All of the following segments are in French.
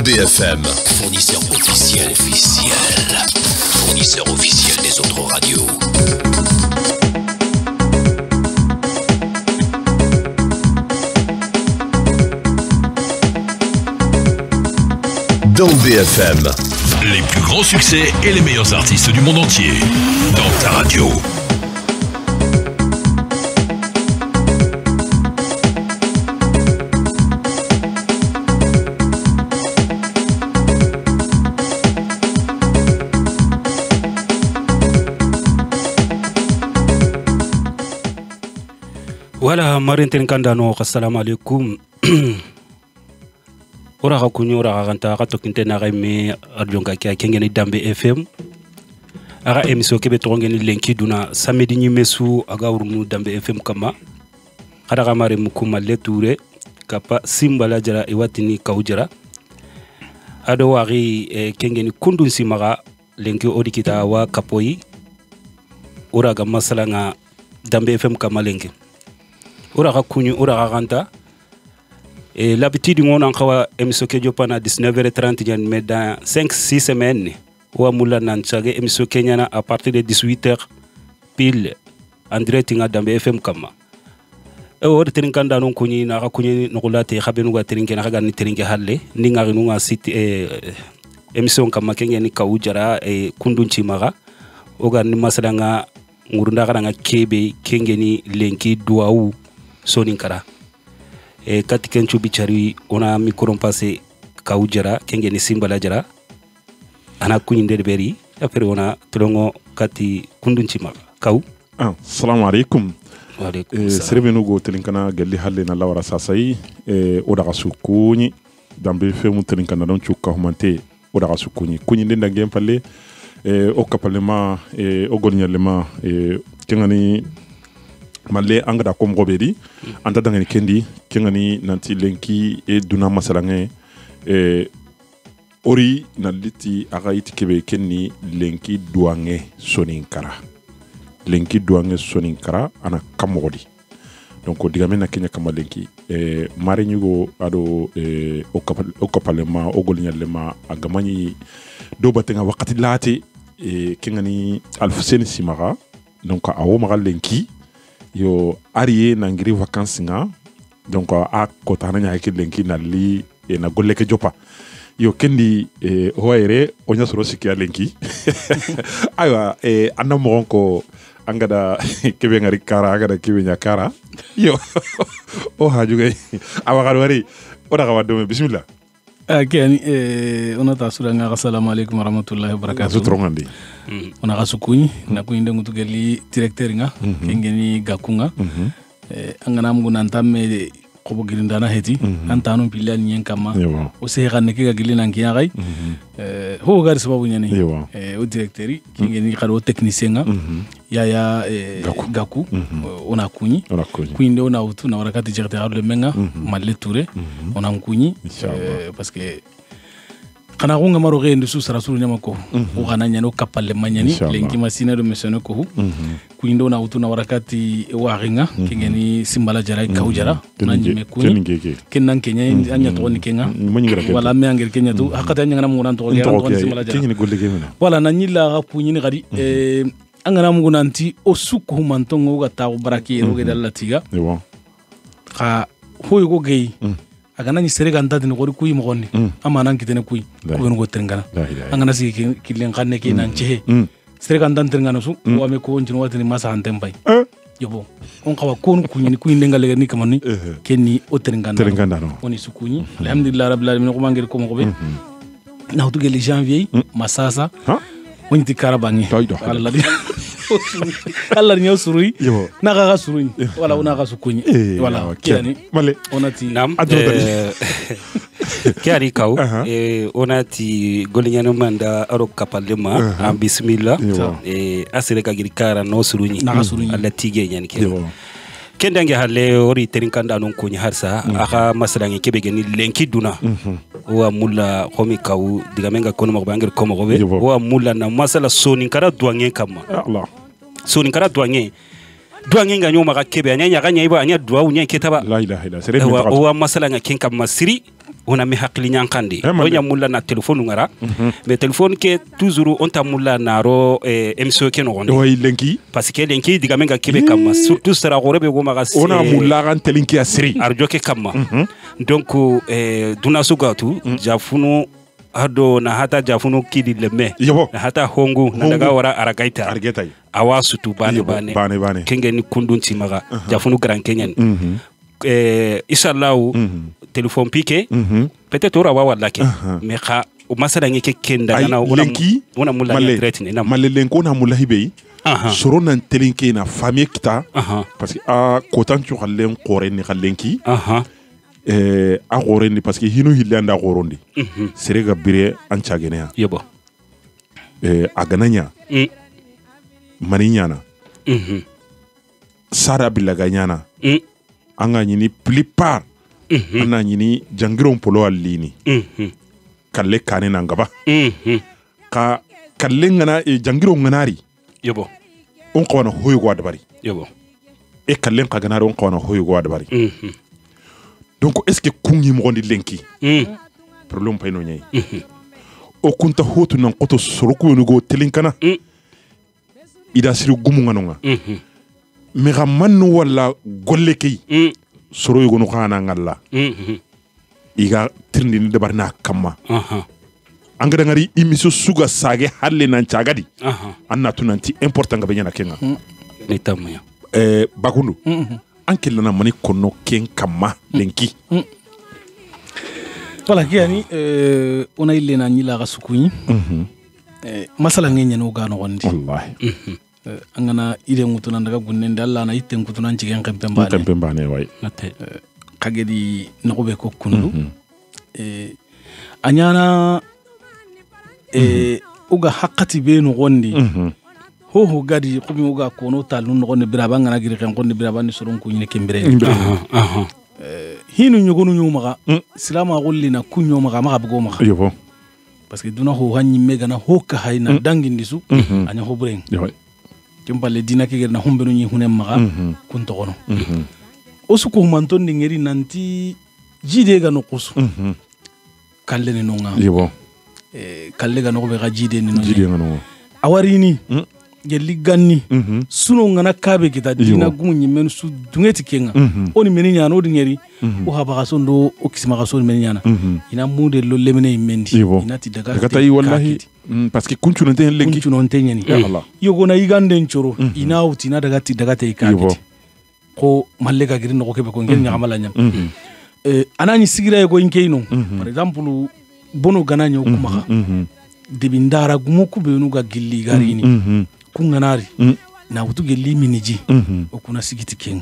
BFM. Fournisseur officiel. Fournisseur officiel des autres radios. Dans BFM. Les plus grands succès et les meilleurs artistes du monde entier. Dans ta radio. Voilà, Marinten Kandano, assalamu alaikum. Ora hakunyo ora ganta ka tokinte na game arjonga kya kengeni dambe FM. Ara emission kebe tongeni lenki duna samedi nyimesu aga urunu dambe FM kama. Ada kamare mukuma leture kapa simbala jara iwatini kaujara. Ado wari kengeni kundun simaga lenki odikita wa kapoi. Ora ga masala nga dambe FM kama lenki. Ora hakunyo ora ganta. Et l'habitude, on a encore émission qui est à 19h30, mais dans 5-6 semaines, on a émission qui est à partir de 18h pile en direct dans BFM Kama. Et on a trinqué dans kuni na kuni nokulate habenu ga trinqué na gani trinqué halle ni ngari nunga site émission Kama kenye ni kaujara e kundunchi maga oga ni masalanga ngurunda nga kebe kenye ni lenki duau soninkara. Et kati kenchu bichari ona micro passé kaujara kenge ni simbala jara ana kunyinde beri afere ona tulongo kati kundunchi maga kau assalamu alaikum wa alaikum serebenu go telinkana galli halle na lawara sasai oda gasukuni dambe femu telinkana don chuka humante oda gasukuni kunyi ndenda ngem palle o kapalema o golnyalema kengani malle angada kom robedi anta dangani kendi kengani nanti lenki e duna masalange ori naliti agaiti kebe kenni lenki duange soninkara ana kamodi donc digamena kenya kama lenki mari nyugo ado o kapalema o golnyalema agamani do batenga wakati lati kengani alfuseni simaga donc awo magal lenki yo arié nangiri vacances nga donc a kotana nya ke lenki na li na golle ke jopa yo kendi hoere onya soro sikia lenki aywa anna mo ko angada kebe ngari kara angada kebe nya kara yo o hajuge awakar wari oda ka wadome bismillah Kani ona tasura nga assalamu alaikum warahmatullahi wabarakatuh. Zutrongandi. Ona kasukuni na kuinde ngutugali directeur nga kengeni gakunga. Angana mungu nantame kobo girindana heti antanu pilla nyen kama. O se ganne ke gilina ngiya gai. Ho gar sababu nyane. O directeur kengeni karo technicien nga. Yaya gaku ona kunyi kuinde ona utu na warakati jerte harle menga malle touré ona kunyi parce que kana gonga maro ge ndu susara suru nyama ko o kana nyano kapalle manyani lenki masina do mesone ko kuinde ona utu na warakati waringa kengeni simbala jara kaujara na nyime kunyi kenan kenya anya to ni kenga wala me angel kenya tu hakata nyanga na muran to ya to simbala jara kenya golle gemena wala na nyilla kunyi ni gadi angana mungu nanti osuku humantongo gata baraki roge dalatiga ka hoyo go gei agana ni serega ndadi no gori kuyi mogonni amana nkitene kuyi kubeno go tengana angana si kilen kanne ke nanche serega ndan tengana su wa me ko onjino watini masa antembai yobo on kawa kon kunyi ni kuyi ndengale ni kamani kenni o tengana oni sukunyi alhamdulillah rabbil alamin ko mangel ko mo be na hutu gele janvier masasa on ti karabangi Allah nyo surui na ga surui wala una ga sukunyi wala kiani male onati nam kiari kau onati golinyano manda aro kapalema am bismillah asire ka girikara no suruni alla tige nyani ke kendange halle ori terinkanda non ko harsa aka masalange kebe geni lenki duna wa mulla khomi kau digamenga kono mo bangir komo gobe wa mulla na masala soni kara duange kama Allah soni kara duange nga nyoma ka kebe anya nya iba anya duau nya ketaba la ilaha illa sere wa masala nga kenka masiri on a mis hakli nyankandi o nya mulla na téléphone ngara mais téléphone ke toujours on ta mulla na ro MCO ke no gonde way lenki parce que lenki diga menga kebe kama surtout sera gorebe go maga on a mulla kan telinki asri arjo ke kama donc duna sugatu jafunu hado na hata jafunu kidi leme na hata hongu na daga wara aragaita awa sutu bane kenge ni kundunti maga jafunu grand kenyan inshallah téléphone piqué peut-être ora wa wala ke mais kha masala ngeke kenda na ona mulla retine na malelen ko na mulla hibe soro nan telinki na famille kita parce que a kotan tu khalen qore ni khalenki a goreni parce que hinu hilanda gorondi serega bire anchagenea yebo a gananya maninyana sara bilaganyana anga nyini plupart ana nyini jangiron polo alini kalle kane nangaba ka kalle ngana jangiro nganari yebo on qona hoyo go adbari yebo e kalle ka ganari on qona hoyo go adbari donc est-ce que kungi mo gondi lenki problème pay no nyay o kunta hotu nan qoto soroku no go telinkana ida siru gumu nganonga mais ramman wala golle kay soro yugo no khana ngalla iga tirndi ni debarna kamma angada ngari imiso suga sage halle nan chagadi anna tunanti important ga benyana kenga ni tamya bakundu anke lana mani kono ken kama lenki wala kiani ona ile na nyila ga sukuyi masala ngenya no ga no gondi wallahi angana ile ngutuna ndaga gunnende alla na ite ngutuna njigen kempembane way nate kagedi nobe ko kundu anyana uga hakati be no gondi ho gadi ko mi uga kono talun no gonde biraba ngana giri kan gonde biraba ni soron kunyine kembere hinu nyogonu nyumaga silama gollina kunyo maga bugo maga yobo parce que duna ho hanyi mega na ho ka hayna dangindi su anya ho bureng kimpalle dina ke gerna hombe no nyi hunem maga kun to gono osu ko manton ni ngeri nanti jide ga no kusu kalle ni nonga yobo kalle ga no be ga jide ni jide ga no awarini gelli ganni suno ngana kabe kita dina gumu nyimen su dungeti kenga oni meni nyana odi ngeri o haba ga sondo o kisima ga sondo meni nyana ina mude lo lemene mendi ina ti daga kata yi wallahi parce que kunchu non ten lenki kunchu non ten yani yogo na igande nchoro ina uti na daga ti daga te ikakiti ko mallega girin no ko kebe ko ngel nyamala nyam anani sigira yego inkeino par exemple bono gananyo kumaka debindara gumu kubenu ga gilli garini kunganari na wutu gelli miniji okuna sigiti ken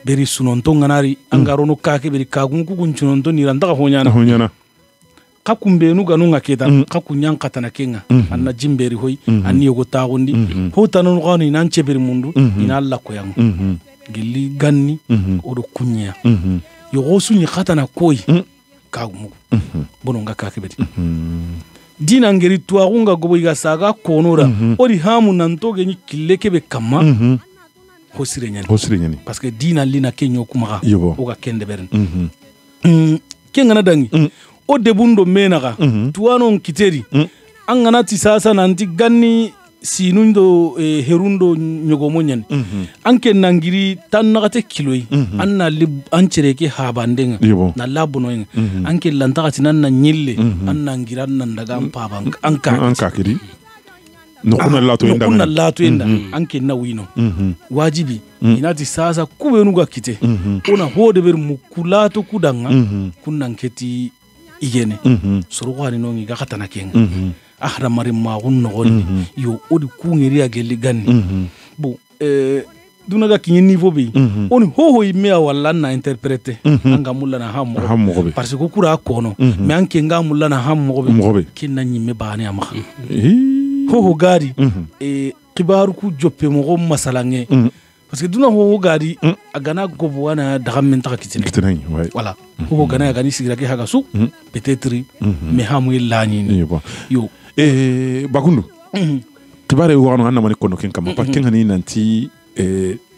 beri sunonto nganari angarono kake beri kagun ku kunchunonto ni randa honyana kakumbenu ganu ngaketa kakunyan katana kenga anna jimberi hoy anni yogo tagundi hotanu ngani nanche beri mundu ina alla ko yang gelli ganni odo kunya yogo sunyi katana koy kagumu bono ngakake beri dina ngeri tuagunga gobo iga saga konora ori hamu nantoge ni kileke be kama hosire nyani parce que dina lina kenyo kumaga oga kende beren kengana dangi o debundo menaga tuano kiteri angana tisasa nanti ganni sinundo herundo nyogomo nyen anke nangiri tannagate kiloi anna lib ancereke habandenga na labuno yen anke lantagati nanna nyille anna ngira nan daga paban anka kidi no kuna lato enda anke na wino wajibi inati sasa kubenu ga kite ona hode ber mukulato kudanga kunnan keti igene sorwani no ngiga katana kenga ahra mari ma gunno gonni yo odi kungeri ageli ganni bo dunaga kinyi niveau bi oni ho imme wala na interpréter anga mulla na hammo parce que kura kono me anke nga mulla na hammo kinna nyimme bani ama ho gari kibaru ku joppe mo masalange parce que duna ho gari agana gobo wana daga men ta kitene voilà ho gana gani sigira ke haga su peut-être me hamu ilani yo bakundu kibare wano anna mani kono ken kama pakken hani nanti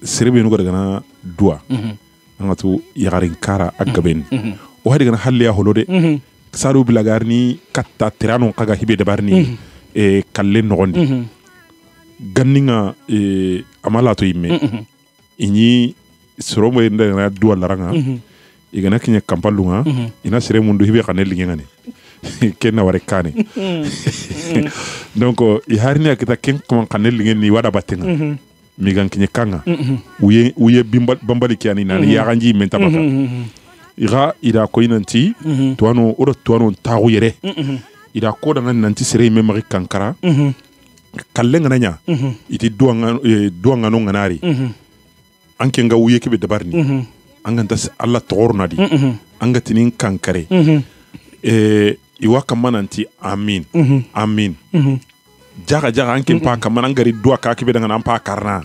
serebe no gana dua ngatu yagarin kara agaben o hadi gana halle ya holode saru bilagarni katta tirano kaga hibe dabarni kalle nogondi ganninga amala to yimme inyi soromo ndana duwa laranga igana kinya kampalunga ina sere mundu hibe kanel ngene kenna ware kane donc i harni akita ken ko kanel ngene wada batenga migan kinya kanga uye bambali kiani nani ya ganji menta baka iga ida ko inanti tuano odo tuano tagu yere ida ko da nanti sere me mari kankara kallenga nanya iti duanga no nganari anke nga uye kebe dabarni anga ndas alla torna di anga tinin kankare iwa kamananti amin amin jaga anke pa kamanangari dua ka kebe daga nan pa karna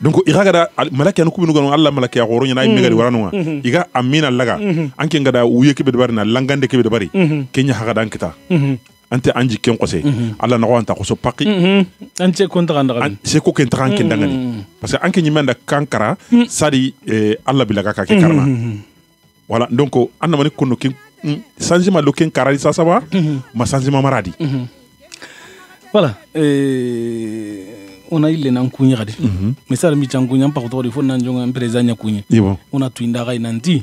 donc iraga da malaka no kubinu gano alla malaka ya goronya na imegari warano iga amin allaga anke nga da uye kebe dabarni na langande kebe dabari kenya haga dan kita ante anji ken kose alla na wanta ko so paki ante kontra ndaga c'est ko ken tran ken dangani parce que anke nyimenda kankara sadi alla bilaga ka ke karna voilà donc anna mani kono ken sanjima lo ken karali sa sawa ma sanjima maradi voilà on a ile nan kunya gadi misal mi changunya pa ko to fo nan jonga president kunya on a tuinda ga nanti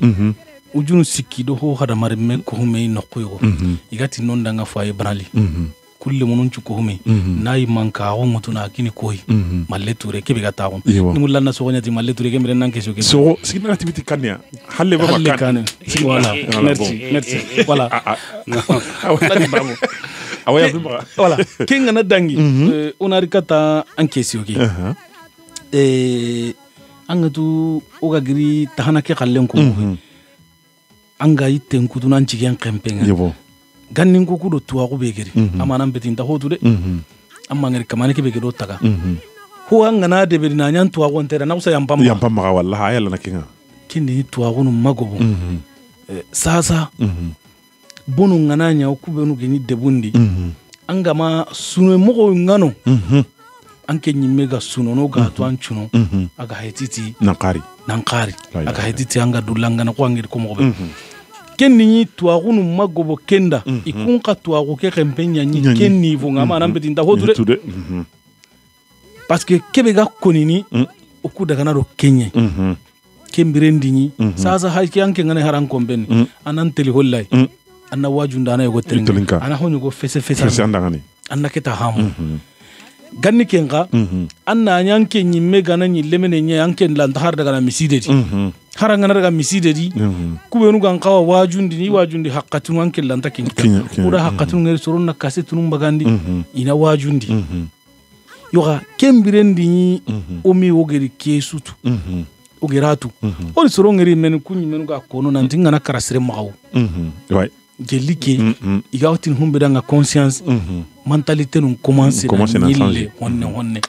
ujunu sikido ho hada mare me ko hume no koyo igati non danga faye brali kulle monun ci ko hume nay manka o mutuna kini koy malle touré kebe gata on ni mulanna so gonyati malle touré kembe nan keso ke so signa activité kanya halle ba kan voilà merci voilà bravo awaya voilà kinga na dangi on a rikata en question ki angatu oga giri tahana ke kallen ko anga itten kudunan cigen kempenga gannin ko kudo tuwa ko begeri amanan betin ta hotu de amma ngari kamane ke begero taga ho anga na de berina nyan tuwa ko ntera na usa yampam ma wallahi ayalla nakinga kindi tuwa ko no magobo sasa bonu ngana nya ku benu gini debundi anga ma suno mogo ngano anke nyimme ga suno no ga to anchuno aga hetiti nankari aga hetiti anga dulanga na ko angir ko mo be kenni ni tuagunu magobo kenda ikunka tuagu ke kempenya ni kenni vunga ma nambe tinda hotude parce que kebe ga konini oku daga na ro kenye kembirendi ni sasa hayki anke ngane haran komben anan tele hollay anna wajunda na yogo terenga ana honyo go fese andangani anna keta hamu ganni kenga anna nyanke nyimme gana nyi lemene nya yanke landhar daga na miside di haranga na daga miside di kubenu gan kawa wajundi haqqatun wanke lanta kinka ura haqqatun ngeri soron na kasetun bagandi ina wajundi yoga kembirendi ni omi wogeri kesutu ogeratu ori soron ngeri men kunyi menu ga kono nan tinga na karasire mawu ouais gelike igawtin humbedanga conscience mentalité nun commencer na nille honne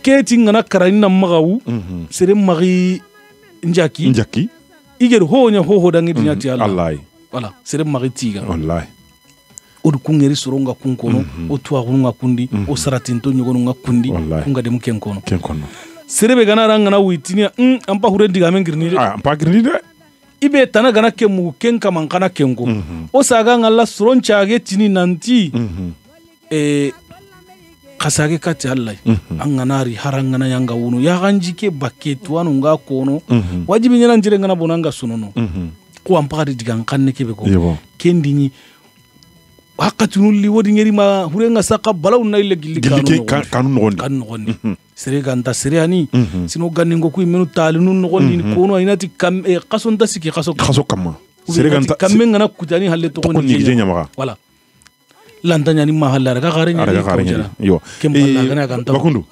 keti ngana karani magawu sere magi njaki iger ho dangi dinyati Allah voilà sere magi tiga wallahi odu kungeri soronga kunkono o tuwa kunga kundi o saratinto nyogo nga kundi kunga dem kenkono sere be gana ranga na witinia ampa hure diga men girnide ampa girnide ibe tana gana kemu kenka mankana kenko o saga ngalla soron chage tini nanti kasage kati Allah anganari harangana yanga wunu ya ganji ke baketu anu nga kono wajibi nyana njire ngana bonanga sunono ko ampari diga kanne kebe ko kendini hakatunuli wodi ngeri ma hurenga saka balaw na ile gilli kanu nogondi sere ganta sere ani sino ganni ngoku imenu talinu nogondi ni kono inati kam qason dasiki qaso kama sere ganta kamen ngana kutani halle to ko ni gije nyama wala lantanya ni mahalla daga gare ni yo kemballa gana ganta bakundu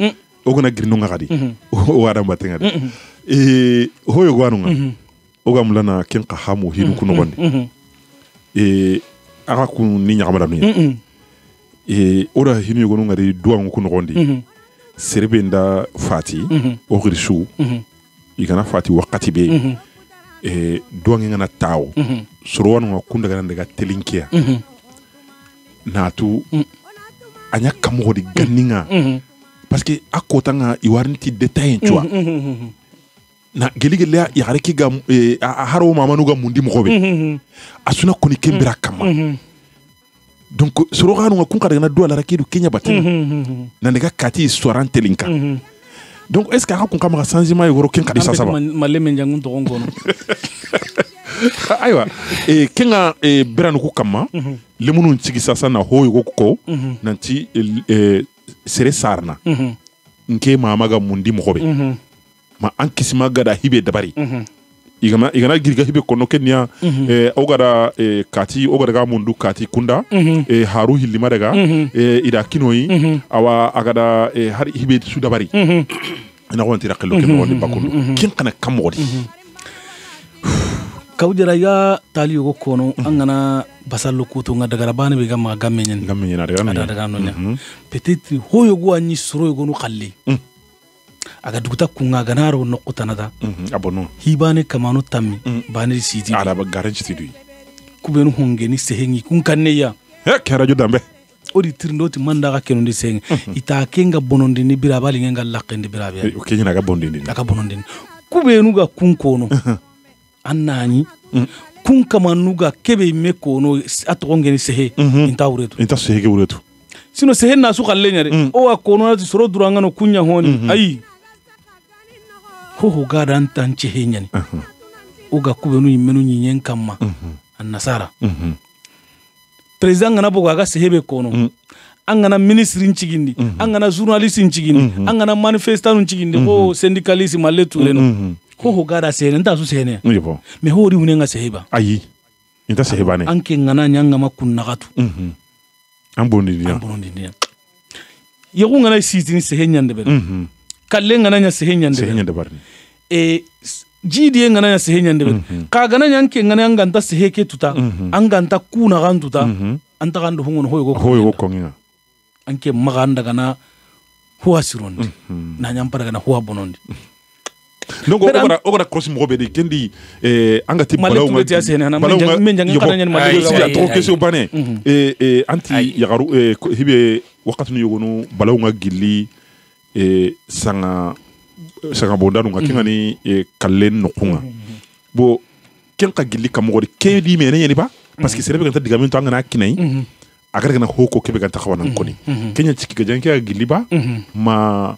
o gona girno ngadi o wada mbatenga hoyo gwanunga o gamlana ken qahamu hinu kuno gondi aga kun ni nyagamara ni ora hinu yogonu ngari duwa kuno gondi serbe nda fati o girshu igana fati wakati be duwa ngana taw surwan ngakunda gana daga telinkia natu anya kamo di ganninga parce que akotanga iwarnti détail tu vois na geligele ya hareki ga haro mamanu ga mundi mogobe asuna koni kembira kama donc soroga no kun kada na do la rakidu kenya batin na ndega kati histoire telinka donc est ce que ha kun kama changement yoro ken kadi sasa ba malle men jangun to ngono aywa kenga branu ku kama lemunu ntigi sasa na hoyo ko nanti sere sarna nke mama ga mundi mogobe ma ankisima gada hibe dabari igana girga hibe kono kenya ogada kati ogada ga mundu kati kunda haru hilima daga ida kinoyi awa agada har hibe su dabari ina wonti rakelo ken woni bakundu kin kana kamodi kawjara ya tali yogo kono angana basallo kuto nga daga bana be gamma gammenyen daga nonya peut-être hoyo go anyi soro yogo no khalle aga duguta kunga ganaro no kutanada abono hibane kamano tammi bani siti araba garanti tidu kubenu hongeni sehengi kun kanneya he karajo dambe odi tirndoti manda ga kenondi seng ita kenga bonondi ni birabali ngenga laqqendi birabe o kenya naga bondindi kubenu ga kun kono annani kun kamanu ga kebe me kono atongeni sehe inta sehe wuretu sino sehe na su khalle nyare o wa kono na soro duranga no kunya honi ayi ho ga dan tan chehe nyani o ga kubenu yimenu nyen kamma annasara president ngana boga ga sehebe kono angana ministre nchigindi angana journaliste nchigindi angana manifestant nchigindi ko syndicaliste maletu leno ho ga da sehene nta su sehene me hori unenga seheba ayi inta seheba ne anke ngana nyanga makunnagatu ambondi yego ngana sitini sehenyande be kalle ngana nya sehenyande barni jidi ngana nya sehenyande be ka gana nyanke ngana nganta seheke tuta anganta kuna gantuta anta gando hungono hoyo go konga anke maganda gana huwa sirondi na nyampara gana huwa bonondi donc ogara cross mo be de kendi angati balaw men jang kana nyen ya to question bane anti yagaru hibe wakati yogonu balaw nga gilli sanga bondanu nga kingani kallen no kunga bo ken ka gilli kam ngori kedi mene yeni ba parce que serebe kan diga men to ngana kinai agar kana hoko kebe kan takhawana koni kenya tiki ga janke gilli ba ma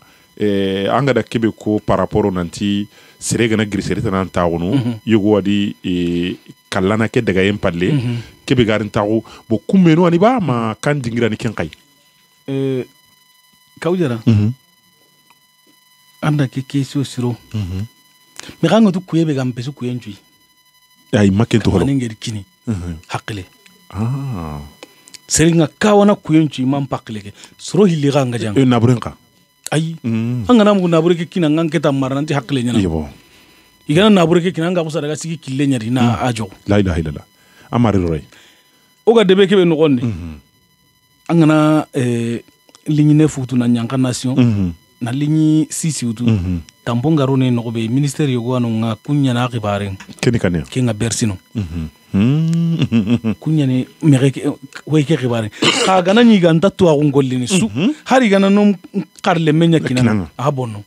anga da kebe ko par rapport nanti serega na griseri tan taawunu yugo wadi kallana ke daga yen palle kebe garin taawu bo kummeno ani ba ma kan dingira ni ken kay kawjara anda ke keso siro mi ganga tu kuyebe gam pesu kuyenjui ay maken to holo ngeri kini hakle seringa kawana kuyenjui mam pakle ke soro hilli ganga jang na burenka ay angana mu nabure ke kina ngan keta marnanti hakle nyana yebo igana nabure ke kina nga kusara ga sigi kille nyari na ajo la ilaha illallah amare roy oga debe ke be no gonde angana ligne futu na nyanka nation na ligne sisi utu tambonga rone no be ministère yogo anu nga kunya na khibare keni kane kenga bersino kunya ne mereke weke khibare ka gana ni ganta to ngolini su hari gana no karle menya kinana abono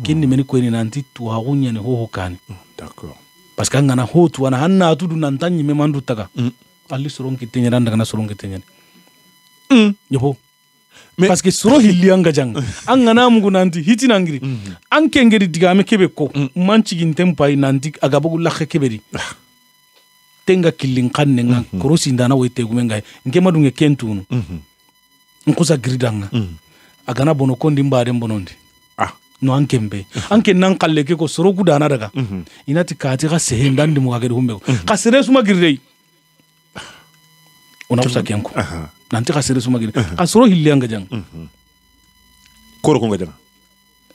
kinni meni ko ni nanti to kunya ne ho kani d'accord parce que ngana ho to wana hanna tudu nan tanyi me mandu taga alli soron kitenya randa kana soron kitenya yobo parce que soro hilli anga jang angana mungu nanti hiti nangiri anke ngeri digame kebe ko manchi gintem pai nanti agabugu lakhe keberi tenga killing kanne nga korosi ndana wete gumenga nke madunge kentunu nkusa gridanga agana bono kondi mbare bonondi no ankembe anke nan kalle ke ko soro gudana daga inati kati ga sehendandi mu gagere humbe ka sere suma girrei ona usa kenko nanti ka sere suma girrei ka soro hilli anga jang koro ko ngajana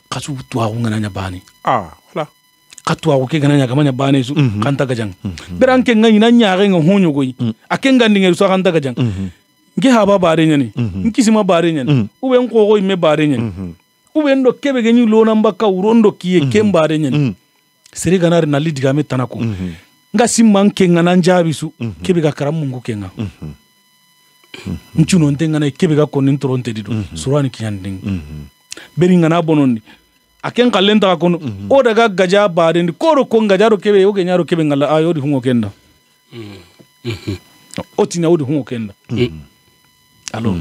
kasu tuwa ngana bani wala katwa ko ke gananya gamanya bane su kanta gajang beranke ngani na nyaare ngo honyo goyi akenga ndinge so kanta gajang nge haba bare nyani nkisima bare nyani ube nko goyi me bare nyani ube ndo kebe genyi lona mbaka urondo kiye kembare nyani sere ganari na lidiga me tanako nga simmanke ngana njabi su kebe ga karamungu kenga nchuno ntenga na kebe ga konin toronte dido surani kiyanding beri ngana bonondi aken kallen ta kono o daga gaja baden ko ko gaja ro kebe o genya ro kebe ngala ayo di hungo kenda o tina o di hungo kenda alors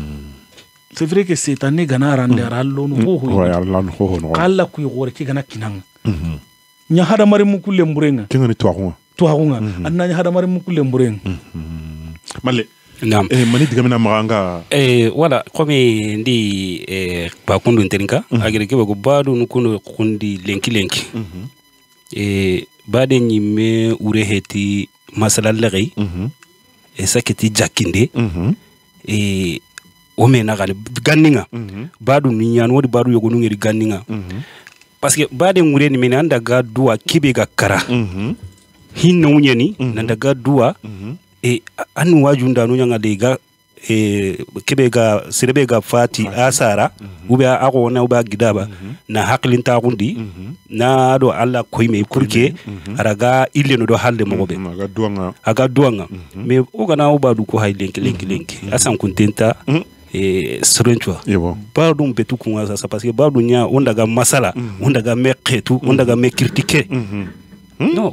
c'est vrai que cette année gana rande rallo no ho kala ku yore ki gana kinanga nya hada mari mu kulle mburenga kengani to hunga anna nya hada mari mu kulle mburenga malle Naam. Mani digamina maganga. Wala kome ndi bakundu nterinka agireke bago badu nukuno kundi lenki. Bade nyime ureheti masala lagay. Saketi jakinde. Ome nagale ganninga. Badu ninyan wodi badu yogonu ngeri ganninga. Parce que bade ngure ni mena ndaga dua kibe ga kara. Hinno unyeni nandaga dua anu wajunda no nyanga lega kebe ga sirebe ga fati asara uba agona uba gidaba na haklin ta gundi na do alla koyme kurke araga ille no do halde mogobe aga duanga me ogana uba du ko hay lenki asan kuntenta sorenchwa ba dum betu kunga sa parce que ba du nya ondaga masala ondaga meketu ondaga me critiquer no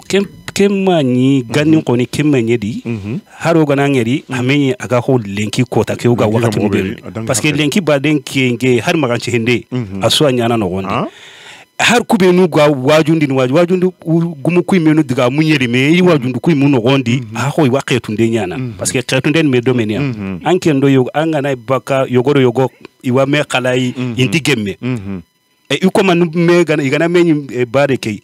kemma ni ganin ko ni kemma nyedi haro gana ngeri amenyi aga ho lenki kota ke uga wakati mbe parce que lenki baden kenge har maganche hende aswa nyana no gonde har kube nu gwa wajundi gumu kuy menu diga munyeri me yi wajundu kuy mu no gondi ha ho waketu nde nyana parce que ketu nden me domenia anke ndo yogo angana baka yogo iwa me khalai indigemme e ukoma me gana igana menyi bare ke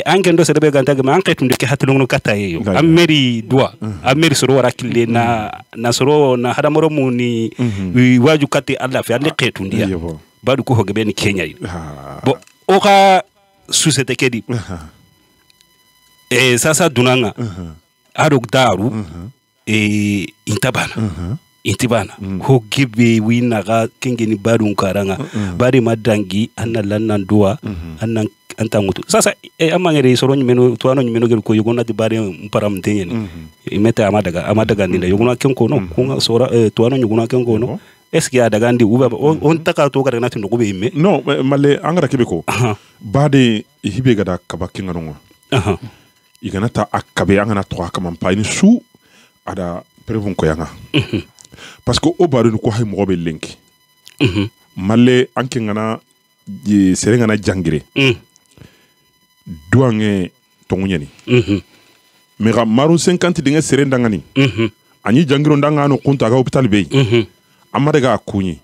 anke ndo sedebe gantage ma anke tunde ke hatulungu kata yeyo ameri dua ameri soro warakille na soro na hadamoro muni waju kati alla fi alle ketundia badu ko hoge ben Kenya bo oka susete kedi sasa dunanga adok daru intibana ho gibe wina ga kengeni badu nkaranga bari madangi anna lannan dua annan antangutu sasa amangere soro nyimeno tuano nyimeno gel ko yogona di bare mparam tenyen imeta amadaga ndinda yogona kenko no kunga sora tuano nyogona kenko no est-ce qu'il y a daga ndi uba on taka to gara nati ndogo be imme no malle angara kebeko bade hibe gada kabakinga no iganata akabe angana to akama mpaini su ada prevon ko yanga parce que o badu ko hay mo be lenki malle anke ngana serengana jangire douange tongunyani mega maru 50 dinga serendangani ani jangiro ndanga no kunta ga hospital be amma daga kunyi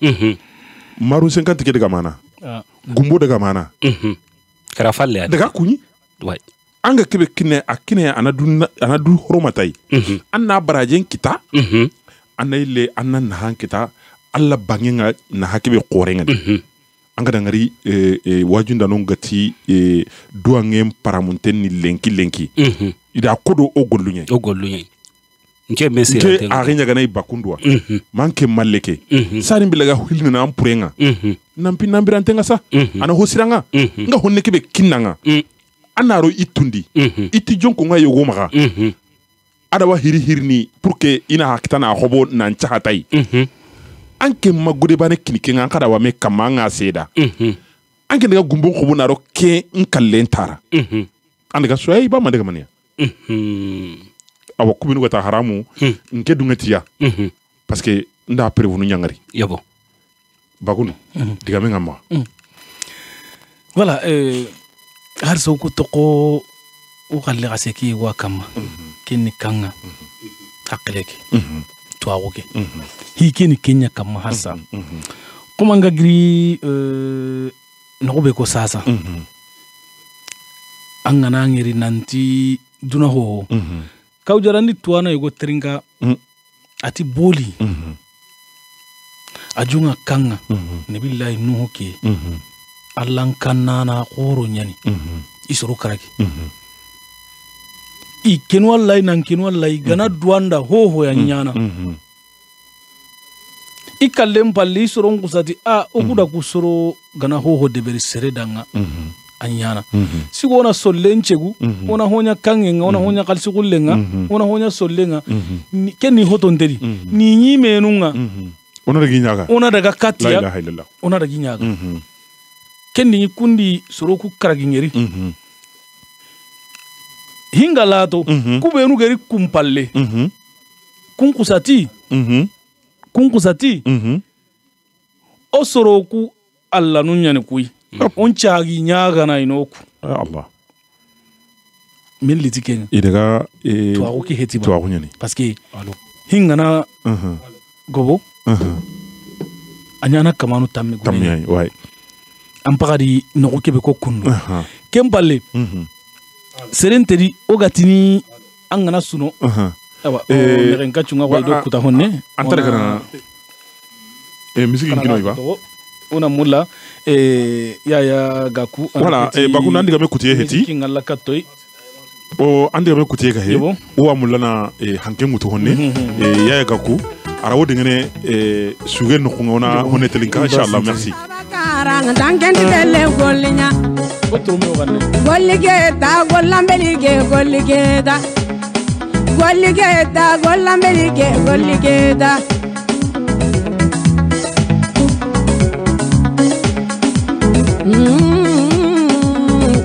maru 50 ke daga mana gumbo daga mana karafalle daga kunyi way anga kebe akine anadu horomatai anna barajen kita anna ile anna nahan kita alla bangenga na hakibe qorenga anga dangari wajunda non gati duangem paramonten ni lenki ida kodo ogolunye nke mesi ke arinya gana ibakundwa manke maleke sari bilaga hilna na ampurenga nambirante sa ana hosiranga nga honne kebe kinanga anaro itundi iti jonko nga yogo maga ada wa hirni pour que ina hakitana hobo nan chahatai anke magude bane kinike nga kada wa me kamanga seda anke daga gumbo hobo naro ke nkallentara anda ga soy ba mandaga mania awa kubinu gata haramu nke dungetiya parce que nda prevenu nyangari yabo bagunu diga menga ma voilà har so ko toko o khalle gaseki wa kama kinni kanga hakleke to awoke hi kinni kenya kama hasa kuma ngagri no be ko sasa angana ngiri nanti duna ho kawjarandi tuana yugo tringa ati boli ajunga kanga nabillahi nuhu ke allan kannana qoro nyani isoro karaki i ken wallahi nan ken wallahi gana duanda ho ya nyana i kallem palli isoro ngusati okuda kusoro gana ho de beri seredanga anyana sigo ona sollenchegu ona honya kangenga ona honya kalsikullenga ona honya sollenga kenni hotonderi ni nyimenunga ona daga nyaga ona daga katia ona daga nyaga kendi kundi soroku karagingeri hinga lato kubenu geri kumpalle kunkusati o soroku alla nunyane kuy on caagi ñaagana inoku Allah min liti kenga idaga tuwaku ki heti ba tuwaku ñani parce que hingana gobo anyana kamanu tamme ay way an pagadi nogo kebe ko kundu kempalle serentedi ogatini an gana suno awa negen kacunga way do kuta honne antara kana musique ngino iba una mulla ya gaku voilà baku nandi game kutiye heti ngalla kattoy o andi game kutiye ka he o amullana hanke mutu honne ya gaku arawo dengene sugen no ngona honne telinka inshallah merci karang dangendi delle gollinya otro me ogane golligeta gollambelige golligeta golligeta gollambelige golligeta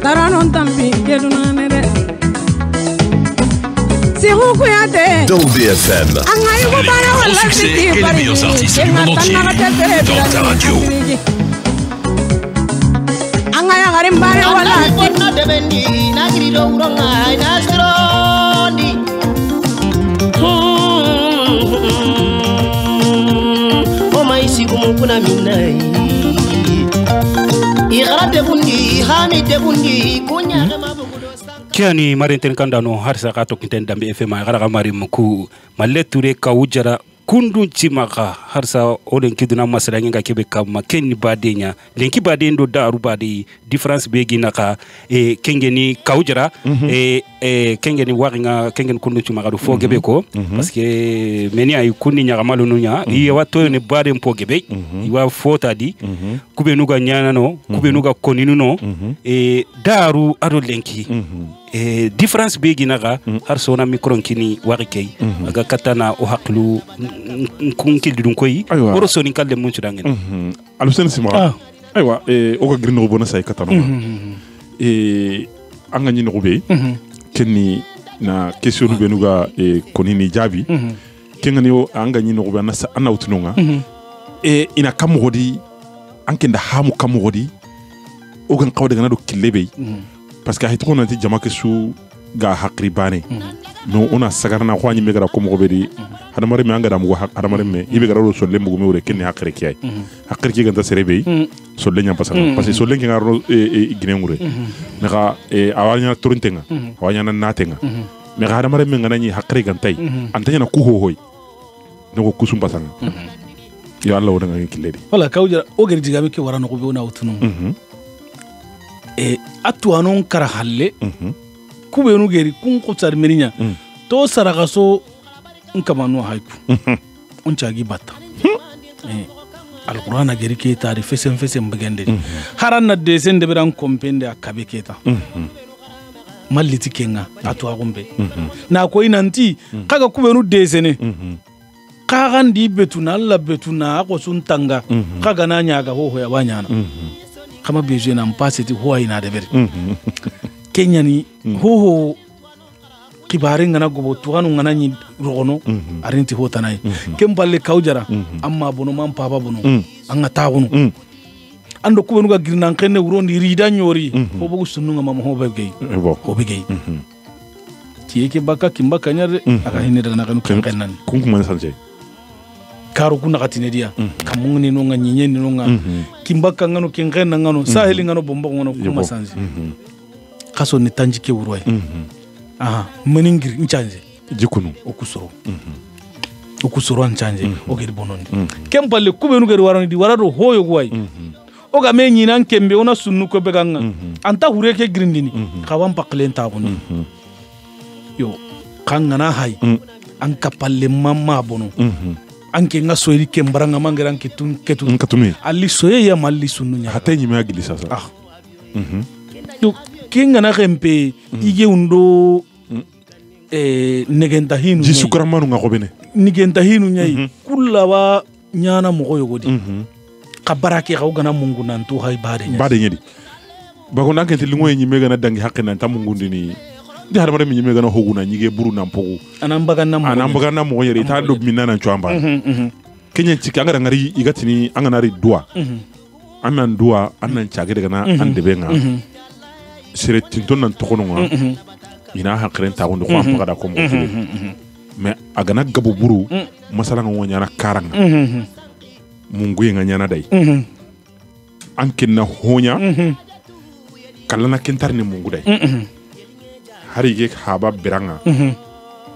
taranon tampi gedunane de Dans BFM. Les grands succès et les meilleurs artistes du monde entier dans ta radio. Kiani marinten kandano harsa kato kinten dambe FM gara mari muku maleture kawujara kundun chimaka harsa olen kiduna masalangi nga kebe kama kenni badenya lenki badendo daru badi difference begi naka kengeni kawujara kengeni waringa kengeni kundun chimaka do fo gebe ko parce que meni ay kunni nyaga malununya iye wato ne bade mpo gebe iwa fota di kube nuga nyana no kube nuga koninu no daru ado lenki difference begi naga har sona micron kini warikay aga katana o haklu kunkil dun koy oro soni kalle mun chudangen alusen simara aywa o ga grino bona say katano anga ni nobe kenni na question benuga konini jabi kengani o anga ni nobe na ana utunonga ina kamogodi anke nda hamu kamogodi o gan qawde ganado killebe parce que hitko nanti jama ke su ga hakri bane no ona sagarna khwani megara ko mo bedi hada mare me angada mo hada mare me ibe gararo so lembu me wure kenni hakri kiyai hakri ki ganta serebe so lenya pasanga parce que so lenki ngaro gine ngure naka awanya turuntenga awanya natenga me hada mare me ngana ni hakri gantai antanya na ku hohoy no ko kusum pasanga yo Allah wona ngi kiledi wala kawja o gari digabe ke warano ko be wona utunu atuanon kara halle kubenu geri kun kutsar mirinya to saragaso nkamanu haiku unchagi batta alqur'ana geri ke tari fesen bagende haran na desen de beran kompende akabe keta malliti kenga atwa gombe na ko inanti kaga kubenu desene kagan di betuna alla betuna ko suntanga kaga na nyaga ho ya banyana kama beje na mpasiti huwa ina debere Kenya ni ho kibare ngana gobo tuanu ngana ni rogono arinti hota nay kemballe kawjara amma bono man papa bono anga tawono ando ko benuga girnan kenne wurondi rida nyori ho bogu sununga mama ho begey ho begey tieke baka kimbaka nyare aka hinne daga nakanu kennan kunkuma sanje karo kuna katine dia kamungni nonga nyinyeni nonga kimbaka ngano kengena ngano saheli ngano bomba ngano kuma sanzi kaso ni tanjike urwai aha meningir nchanje jikunu okusoro nchanje ogeri bonondi kempalle kubenu geri waroni di warado hoyo gwai oga menyi nan kembe ona sunnu ko beganga anta hureke grindini kawam paklen tabuni yo kangana hay an kapalle mamma bono anke nga soyri kembaranga mangeran ketun katumi ali soye ya malli sunnu nya hatay nyima agili sasa to kinga na rempe ige undo negenta hinu ji sukramanu nga kobene negenta hinu nyai kullawa nyana mo yogodi kabarake ga ugana mungu nan to hay bade nyedi bako nan kenti lingo nyi mega na dangi hakina ta mungu ndini ndi har mara mi mega na hoguna nyige buru nan pogu anambaga na mo yeri ta do minna nan chwamba kenya chiki anga ngari igatini anga nari dua anan dua anan chage daga na ande benga sire tinton nan tokono nga ina hakren ta wondo ko ampaga da ko mo mais agana gabu buru masala nga wonyana karanga mungu nga nyana dai ankin na honya kallana kentar ni mungu dai hari ge haba biranga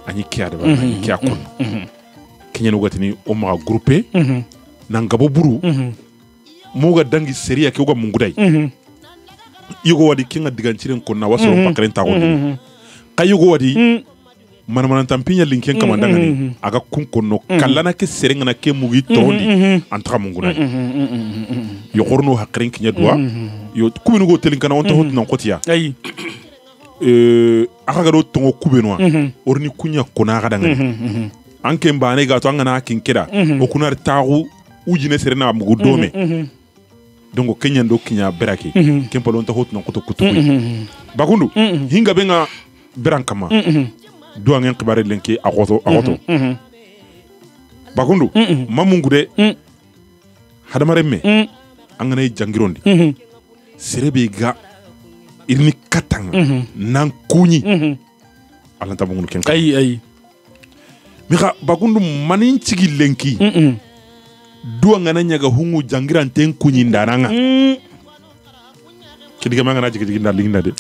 ani kiya da ani kiya kon kenya no gatini o ma groupe nan gabu buru muga dangi seria ke uga mungu dai yugo wadi kinga diganciren kon na waso pakren ta kon kayugo wadi man tampinya linken kamandanga ni aga kunkono kallana ke serenga na ke mugi tondi antra munguna yo gorno hakren kinya dua yo kubinu go telinkana on to hot nan kotiya ay aga do tongo kubeno orni kunya kona ga danga anke mbane ga to ngana kinkeda o kunar tagu ujine serena mugu dome donc kenya ndo kinya beraki kempa lon to hot nan koto kutu bakundu hinga benga berankama do ngen kibare lenki agoto bakundu mamungude hadamare me angane jangirondi serebe ga irni katanga nan kunyi alanta bakundu ken ay mika bakundu manin cigi lenki do ngana nyaga hungu jangiran ten kunyi ndananga kidiga mangana jigi nda linda de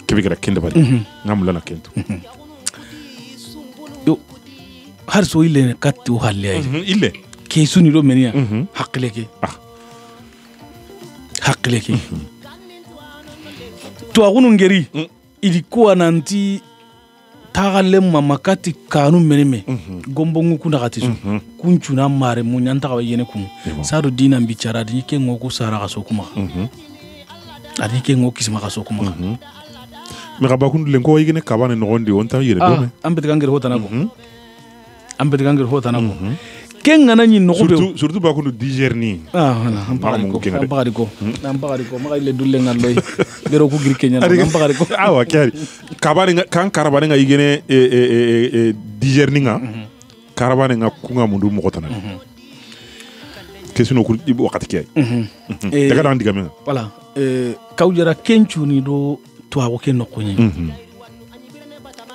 kebikira kenda bari ngamula na kento yo har so ile katti o halle ay ile ke suni do menia hakleke to agunu ngeri ili ko ananti tagalle mamakati kanu meneme gombo nguku na katisu kunchuna mare munyanta ka yene kun sadu dina mbichara di ke ngoku sara ka sokuma adi ke ngoku kisma ka sokuma me rabakundu lenko yigene kabane nogondi onta yire do me ambet ganger hota nako kenga nanyi nogobe surtout bakundu digerni ampagari ko maga ile dulle ngalloy bero ku gir kenya ampagari ko awa kari kabane kan karabane nga yigene digerni nga karabane nga kunga mundu mo kotana kesino ku wakati kay daga dan digame voilà kawjara kenchu ni do to ago ke nokunyi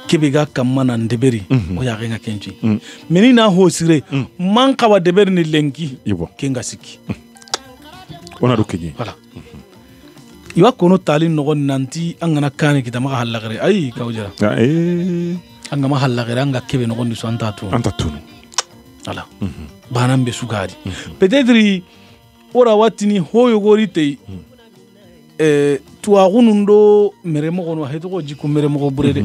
kebega kamana ndeberi o ya genga kenchi meni na hosire man kawa deberi ni lenki kenga siki ona do kenyi voilà iwa kono tali no nanti angana kane kitama halagare ay kawjara angama halagare anga kebe no gondi so antatu voilà banambe sugari peut-être ora watini hoyo gorite tuwagunundo meremo kono heto ko jiku meremo ko burede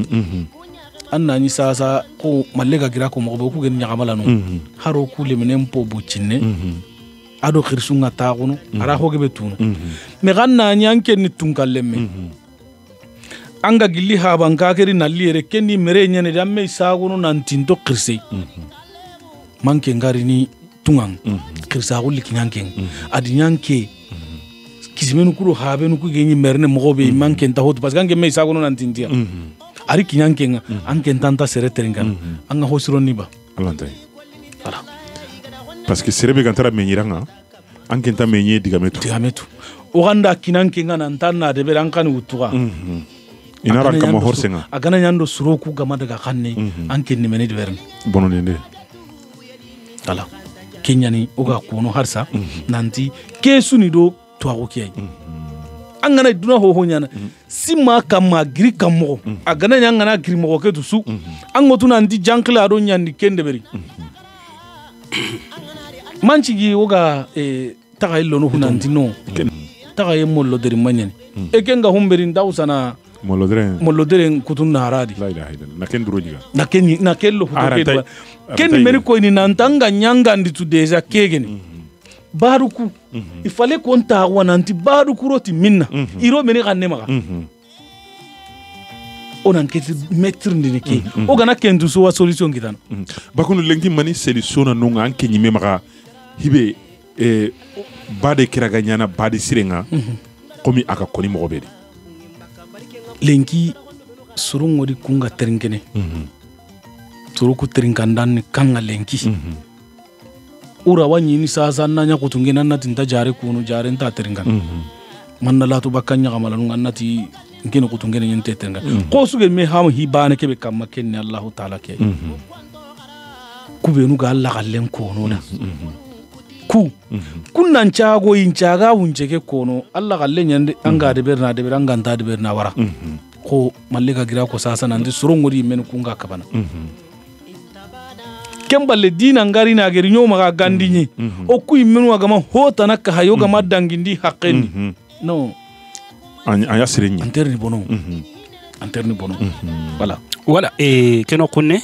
anna ni sasa ko mallega gira ko mo ku gen nyagamala no haro ku le menem po bucine ado khirsunga taguno ara ho gebe tunu me ganna nyanke ni tunkallemme anga gilli ha banka keri nallire kenni mere nyane damme saguno nantinto khirse manke ngari ni tungang khirsa gulli kinyanke adi nyanke kisimenu kuro habe nuku genyi merne mogobe manke nta hotu parce que ange me sagono nantintia ari kinyankenga anke ntanta sere terenga anga hosiro niba alantay voilà parce que serebe gantara menyiranga anke nta menye digametu o ganda kinyankenga nantana de berankani utuga inara kama horsenga agana nyando suroku gama daga kanne anke ni mene de verne bono nende voilà kenyani oga kono harsa nanti kesu ni do to agokiai angana duna ho honyana sima kama giri kamo agana nyangana giri mo ke tusu angotu nanti jankla do nyandi kende beri manchi gi oga taga illo no hunanti no taga yemollo deri manyani ekenga humberi ndawsana molodere kutun haradi la ilaha illallah naken durojiga nakello huto ken meri ko ni nantanga nyanga nditu deja kegeni baruku ifale konta wananti baruku roti minna iro meni ganne maga onan keti mettre ndini ke o gana kendu so wa solution kitano bakunu lengi mani solution na nonga anke nyime maga hibe bade kiraga nyana bade sirenga komi aka koni mo bedi lenki surungodi kunga terengene turuku terengandan kanga lenki ura wanyi ni sasa nanya kutungena nati nta jare kunu jare nta terengan manna latu bakanya kamala nungannati ngene kutungena nyente terengan ko suge me hamu hibane kebe kamma kenni Allah taala ke kubenu ga Allah gallen kono na ku kunnan cago yin caga wunce kono Allah gallen yande anga de berna anga de berna wara ko mallika gira ko sasa nande surongodi men kunga kabana kemballe dina ngari na geri nyoma ga gandinyi o kuy menu aga ma hota nakka hayo ga madangindi haqqeni no anya sirenyi interni bono voilà keno kunne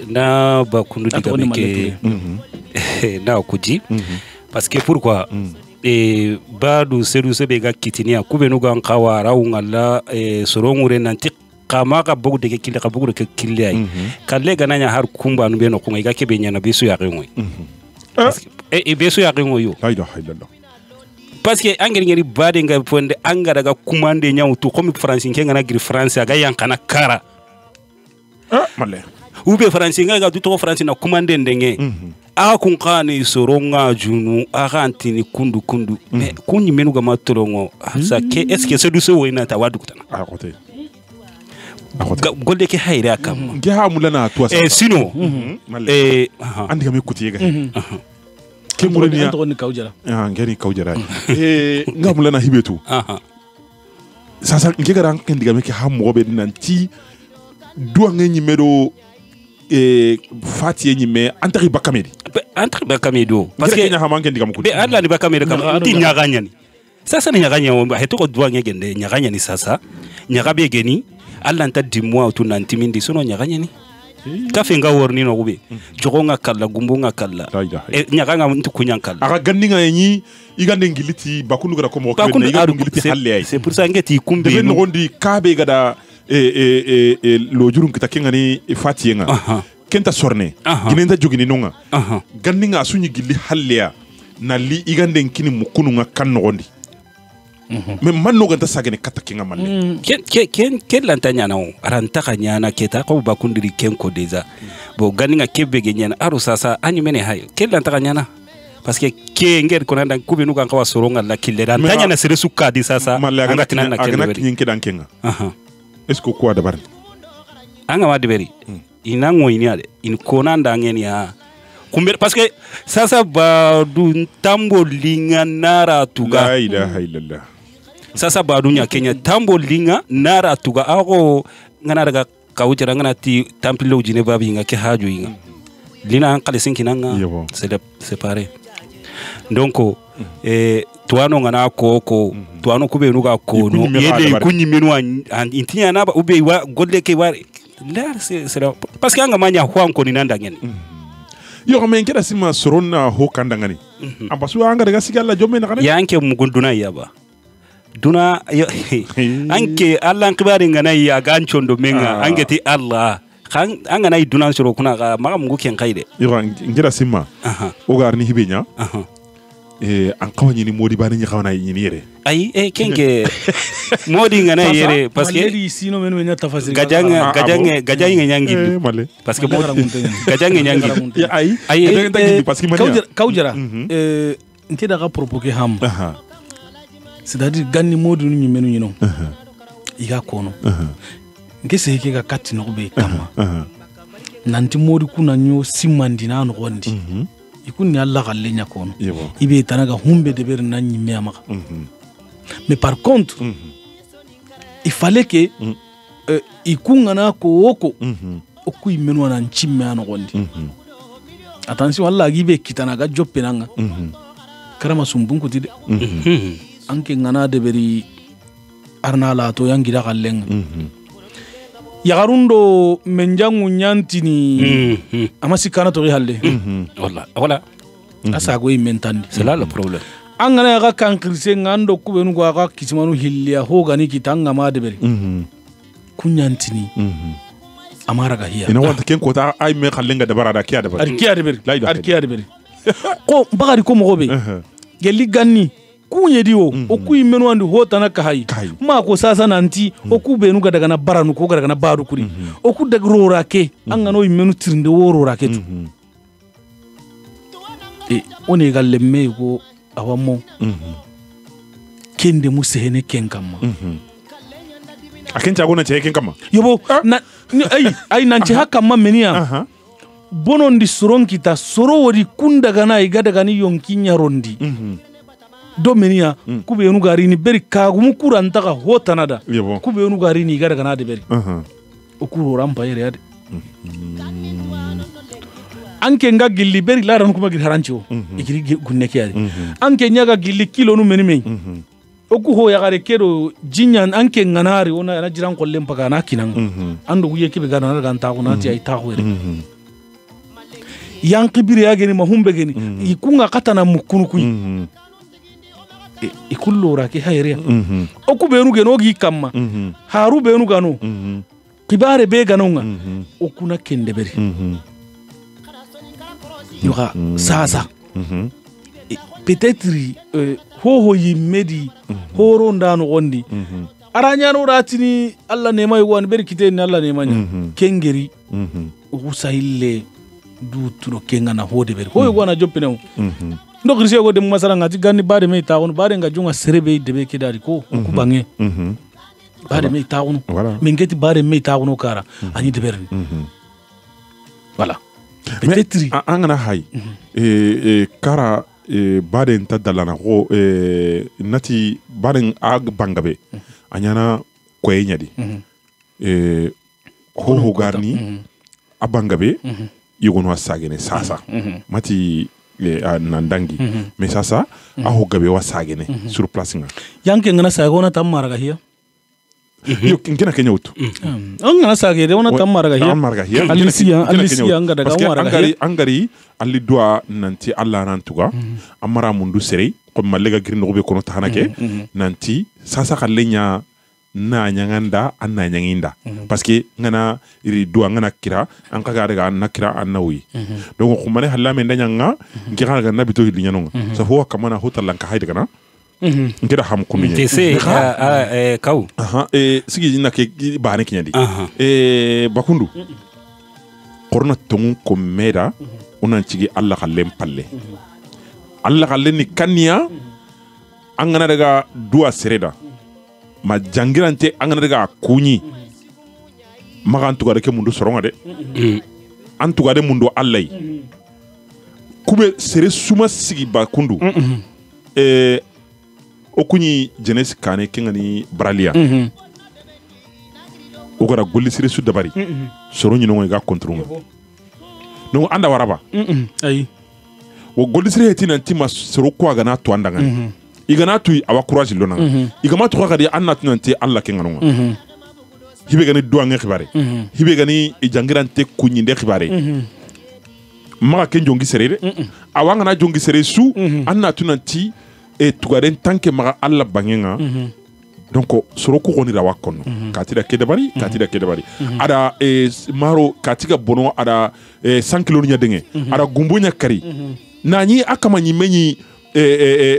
na ba kundu diga meke na kuji parce que pourquoi badu sedu sebe ga kitinia kubenu ga nkawara ungala sorongure nanti kama ka bogu de kille ka bogu de kille ay kalle ga nanya har kumba no beno kunga ga kebe nyana besu ya rengoy besu ya rengoy yo hayda hayda parce que angeri bade nga fonde angara ga commande nyawtu comme français ngenga na gri français ga yankana kara malle ube français nga ga du to français na commande ndenge kun kani soronga junu antini kundu mais kunyi menu ga matorongo ça que est-ce que c'est du so wena ta wadu kutana côté golde ke hayra kam ge ha mulana to sino andi ga me kuti ga ke mulania ni kawjara ngeni kawjara nga mulana hibetu sasa ngega ran ken diga me ke ha mo be nanti do ngeni medo fati nyime antari bakamedi parce que nya hamanke ndiga mukuti be alla ni bakamedi kam ti nyaganya ni sasa ni nyaganya womba heto ko duwa ngende nyaganya ni sasa nyagabe geni alla nta dimwa tu nanti mindi sono nyaganya ni kafenga worni no gube jogonga kala gumbunga kala nyaganga ntu kunyankala aga ganninga yenyi igande ngiliti bakunu gara ko mo ko ngiliti halle ay c'est pour ça ngeti kumbe no ngondi kabe gada lo jurun kita kengani fati nga kenta sorne ginenda jogini nonga ganninga sunyi gilli halleya na li igande nkini mukunu nga kan nogondi mais man no ganta sagene kata kenga malle ken lantanya na aranta kanyana keta ko bakundiri kenko deja bo ganninga kebege nyana aru sasa anyumene hayo ken lantaka nyana parce que kenger konanda kubenu kan kawa soronga la killera tanya na sere sukadi sasa angatina na kenga nyinke dankenga est-ce que quoi d'abord anga wa deberi inango iniade in konanda ngeni ya kumber parce que sasa ba du tambo linga nara tuga la ilaha illallah sasa ba dunya Kenya tambo linga nara tuga ako ngana daga kawjara ngana ti tampilo jine babi nga ke haju inga lina an kale sinkinanga c'est séparé donc tuano ngana ko tuano kube nuga ko no yede kunyi menu an intinya na ba ube wa godle ke wa là c'est parce que anga manya ho anko ni nanda ngene yo men keda sima soronna ho kanda ngani ambasu anga daga sigalla jomme na kana yanke mugunduna yaba duna anke Allah kibari ngana ya ganchondo menga angeti Allah kan anga nay dunan soro kuna ga maga mungu ken kaide yo ngira sima o garni hibenya an kawani ni modi bani ni kawana ni yere ay kenge modi ngana yere parce que mali sino menu nya tafasir gajanga nyangi parce que gajanga nyangi ay parce que kawjara nti daga propoke ham c'est-à-dire ganni modi ni menu nyino iga kono ngese ke ga katti no be kama nanti modi kuna nyo simandi na no gondi ikuni Allah galle nya kono ibe tanaga humbe de ber na nyimme amaka mais par contre il fallait que ikungana ko oko okuy menwa na nchimme an gondi attention Allah gibe kitanaga joppe nanga karama sumbunku tide anke ngana de beri arna la to yangira gallenga yagarundo menjangu nyantini amasikana to rihalde voilà asa go imentandi c'est là le problème angana ga kankrise ngando kubenu go ga kisimanu hillia hogani kitanga madebere kunyantini amara ga hiya ina wanta ken ko ta ay me khallenga dabara da kiya dabara ar kiya debere ko bagari ko mo be gelli ganni kunye diwo o ku imenu andi hotana ka hay ma ko sasa nanti o ku benu ga daga na baranu ko ga daga na baru kuri o ku daga rora ke an ngano imenu tirinde worora ke tu e oni ga lemme go awamo kende musehene kenkama aken chago na che kenkama yobo na ay nanti hakama menia bonon di soron kita soro wori kunda gana iga daga ni yonkinya rondi do menia kube yonu gari ni beri kagumu kuranta ka hotanada kube yonu gari ni iga daga na de beri okuro rampa yere ade anke nga gilli beri laran kuma gil harancho igiri gunneke ade anke nyaga gilli kilo nu meni men oku ho ya gare kedo jinyan anke nganari ona na jiran kollem paga na kinan ando guye kibe gana na ganta ko na ti ay ta hoere yanki biri ya geni mahumbe geni ikunga katana mukunu kuyi ikullo rake hayriya oku benu geno gi kamma haru benu gano kibare be ganonga okuna kende beri yoga sasa peut-être ho yimedi horo ndano gondi aranya no ratini alla nema yuwan beri kiteni alla nema nya kengeri usahille du turo kenga na hode beri ho yuwan joppene ndo kirse go dem masala ngati ganni bade me taawon bade nga junga serebe debe kidari ko ku bange bade me taawon mengeti bade me taawon kara ani deberni voilà peut-être angana hay kara bade nta dalana ko nati bade ag bangabe anyana koyenyadi ho garni abangabe yugono asagene sasa mati nandangi mais sasa aho gabe wasagene sur place nga yanke ngana sagona tamara ga hiya yo kina kenya utu ngana sagere ona tamara ga hiya alisia nga daga mara ga hiya angari alli doa nanti alla nantuga amara mundu sere ko malega girno be kono tahanake nanti sasa kallenya na nyanganda anna nyanginda parce que ngana iri doa ngana kira an kaga daga an nakira an nawi donc ko mane halla men danyanga ngira ga nabito hilli nyanonga sa ho kamana hotalan ka hayde kana ngira ham kunni tese kaw sigi na ke baane kinyadi bakundu korna tongu ko meda onan cigi alla kallem palle alla kallen ni kanya an ngana daga doa sereda ma jangirante angana daga kunyi maga antuga ke mundu soronga de antuga de mundu allai kube sere suma sigi ba kundu okunyi jenes kane kengani bralia ogara golli sere su dabari soronyi no ga kontronga no anda waraba ay wo golli sere hetina ntima soro ko ga na to andanga igana tu awa courage lona igama to kadi anna tunante alla kenganonga hibe gani duange khibare hibe gani jangirante kunyinde khibare maga ken jongi serere awanga na jongi sere su anna tunanti e tugaren tanke maga alla bangenga donc soro ko gonira wakono katida kedabari ada maro katika bono ada 100 kilo nya denge ada gumbunya kari nani akama nyimenyi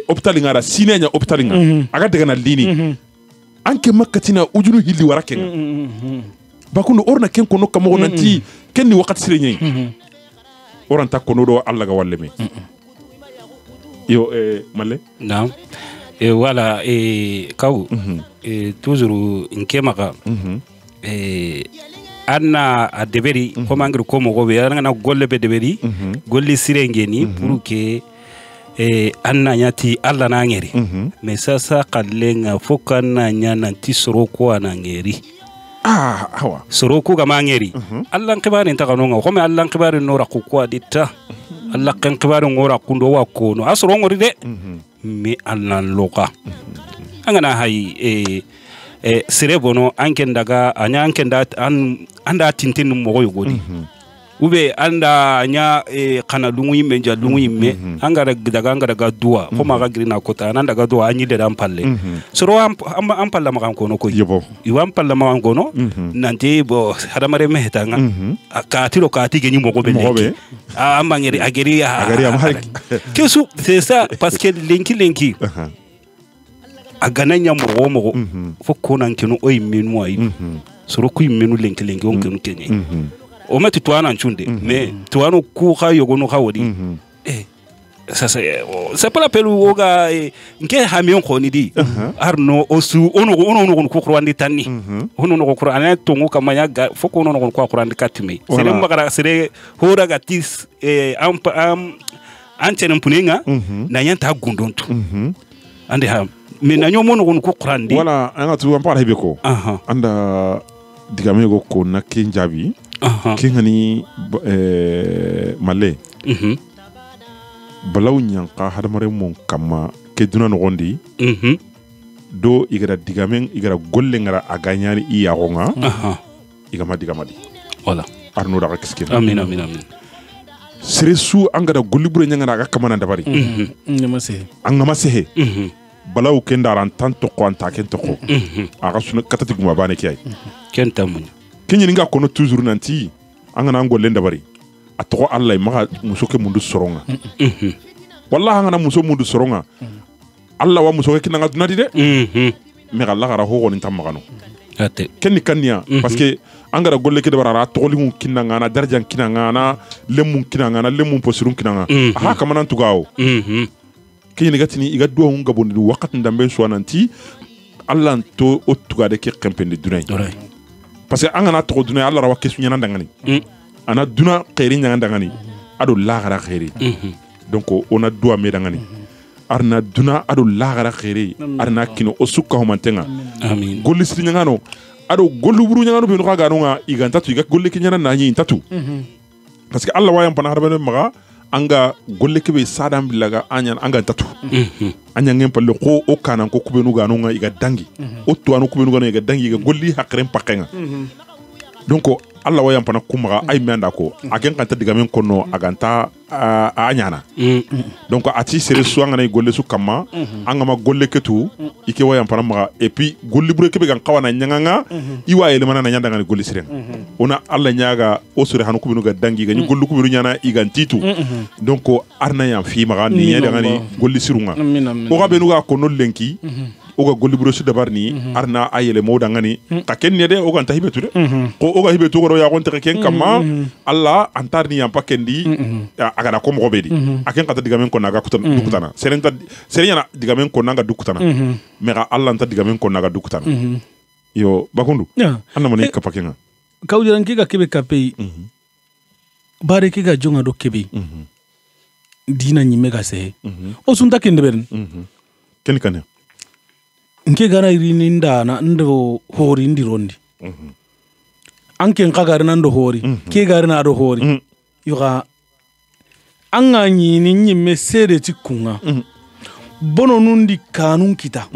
hôpital ngara sinenya hôpital nga aga daga na lini anke makatina ujunu hilli warakenga bakundu orna ken kono kamo nanti ken ni wakati sire nyai oranta kono do alla ga walleme yo malle non voilà kaw toujours nkemaka anna a deberi ko mangir ko mo go be na golle be deberi golli sire ngeni pour que anna nyati alla na ngeri mais sasa kallenga foka na nyana ti soroko ana ngeri awa soroko ga mangeri alla nkibare ntakanonga ko me alla nkibare nora ko kwa ditta alla nkibare ngora kundo wa kono asoro ngori de mi alla loka angana hay serebono anken daga anya anken dat anda tintin mo go yogodi ube anda nya kana lungu yimme ja lungu yimme angara daga dua ko maga grina kota nan daga dua anyi de palle soro am palla ma ko no ko yebo iwan palla ma ko no nanti bo hada mare mehetanga akatilo kati genyi mo ko be ambangeri ageri am har kesu c'est ça parce que lenki agana nya mo fo ko nan kinu o yimmenu ayi soro ku yimmenu lenki on kinu kenye o meti tuana nchunde mais tuano ku kha yogo no khawodi ça c'est pas la pelu oga nke hamion khoni di arno osu ono ko qur'an tanni ono no qur'an to ngo kamanya foko ono no ko qur'an katime sere magara sere hora gatis am antenen puninga na yanta gundonto ande ha mais na nyomo no ko qur'an di wala anga tu am para hebeko anda digamego ko na kinjabi kingani male balaw nyanka hadamare mon kama ke duna no gondi do igara digamen igara golle ngara aganyani iya gonga digamadi wala arno daga kiskin amin seresu angara golli bure nyanga ga kamana dabari ngama sehe balaw kenda ran tanto ko anta kento ko aga sunu katati guma bane kiyai kenta munya kinyi nga kono toujours nanti angana ngolle ndabari atoko Allah maka musoke mundu soronga wallahi angana muso mundu soronga Allah wa musoke kinanga dunadi de me Allah gara ho gonin tamagano ate kenni kanya parce que angara golle ke dabara tolimu kinanga na darjan kinanga na lemun posirun kinanga aha kamana tugao kinyi gatini iga do hunga bondi wakati ndambe so nanti Allah to otugade ke kempende dunay parce que angana to duna Allah rawa kesu nyana dangani ana duna khairi nyana dangani ado lagara khairi donc on a dua me dangani arna duna ado lagara khairi arna kino osuka humantenga amin gollis nyanga no ado gollu buru nyanga no be no ga no nga iganta tu iga golle ke nyana na nyi tatu parce que Allah wayam pana harba maga anga golle ke be sadam bilaga anyan anga tatu anya ngem palle ko o kanan ko kubenu ga no nga iga dangi o to anu kubenu ga no iga dangi iga golli hakrem pakenga donc Allah wayam pana kumaga ay menda ko aken kanta digamen kono aganta anyana donc ati sere suanga nay golle su kama anga ma golle ketu ike wayam pana maga et puis golli bure kebe gan kawana nyanganga iwa ele mana nyanda ngani golli siren ona Allah nyaga o sure hanu kubinu ga dangi ga ni gollu kubinu nyana igantitu donc arna yam fi maga ni nyada ngani golli sirunga o ga benu ga kono lenki oga golli buro su dabar ni arna ayele moda ngani ka ken ne de oga anta hibetu de ko oga hibetu ko ya gonta ken kama Allah antar ni yam pakendi aga da ko mo bedi aken kata digamen ko naga dukutana serena digamen ko naga dukutana mera Allah anta digamen ko naga dukutana yo bakundu anna mani ka pakenga kawdiran kiga kebe kapei bare kiga jonga do kebe dina nyime ga se o sunta kende beren ken kan nke gara irini ndana ndo hori ndirondi anke nkagari nando hori ke gari na do hori yoga anga nyini nyime sede tikunga bono nundi kanun kita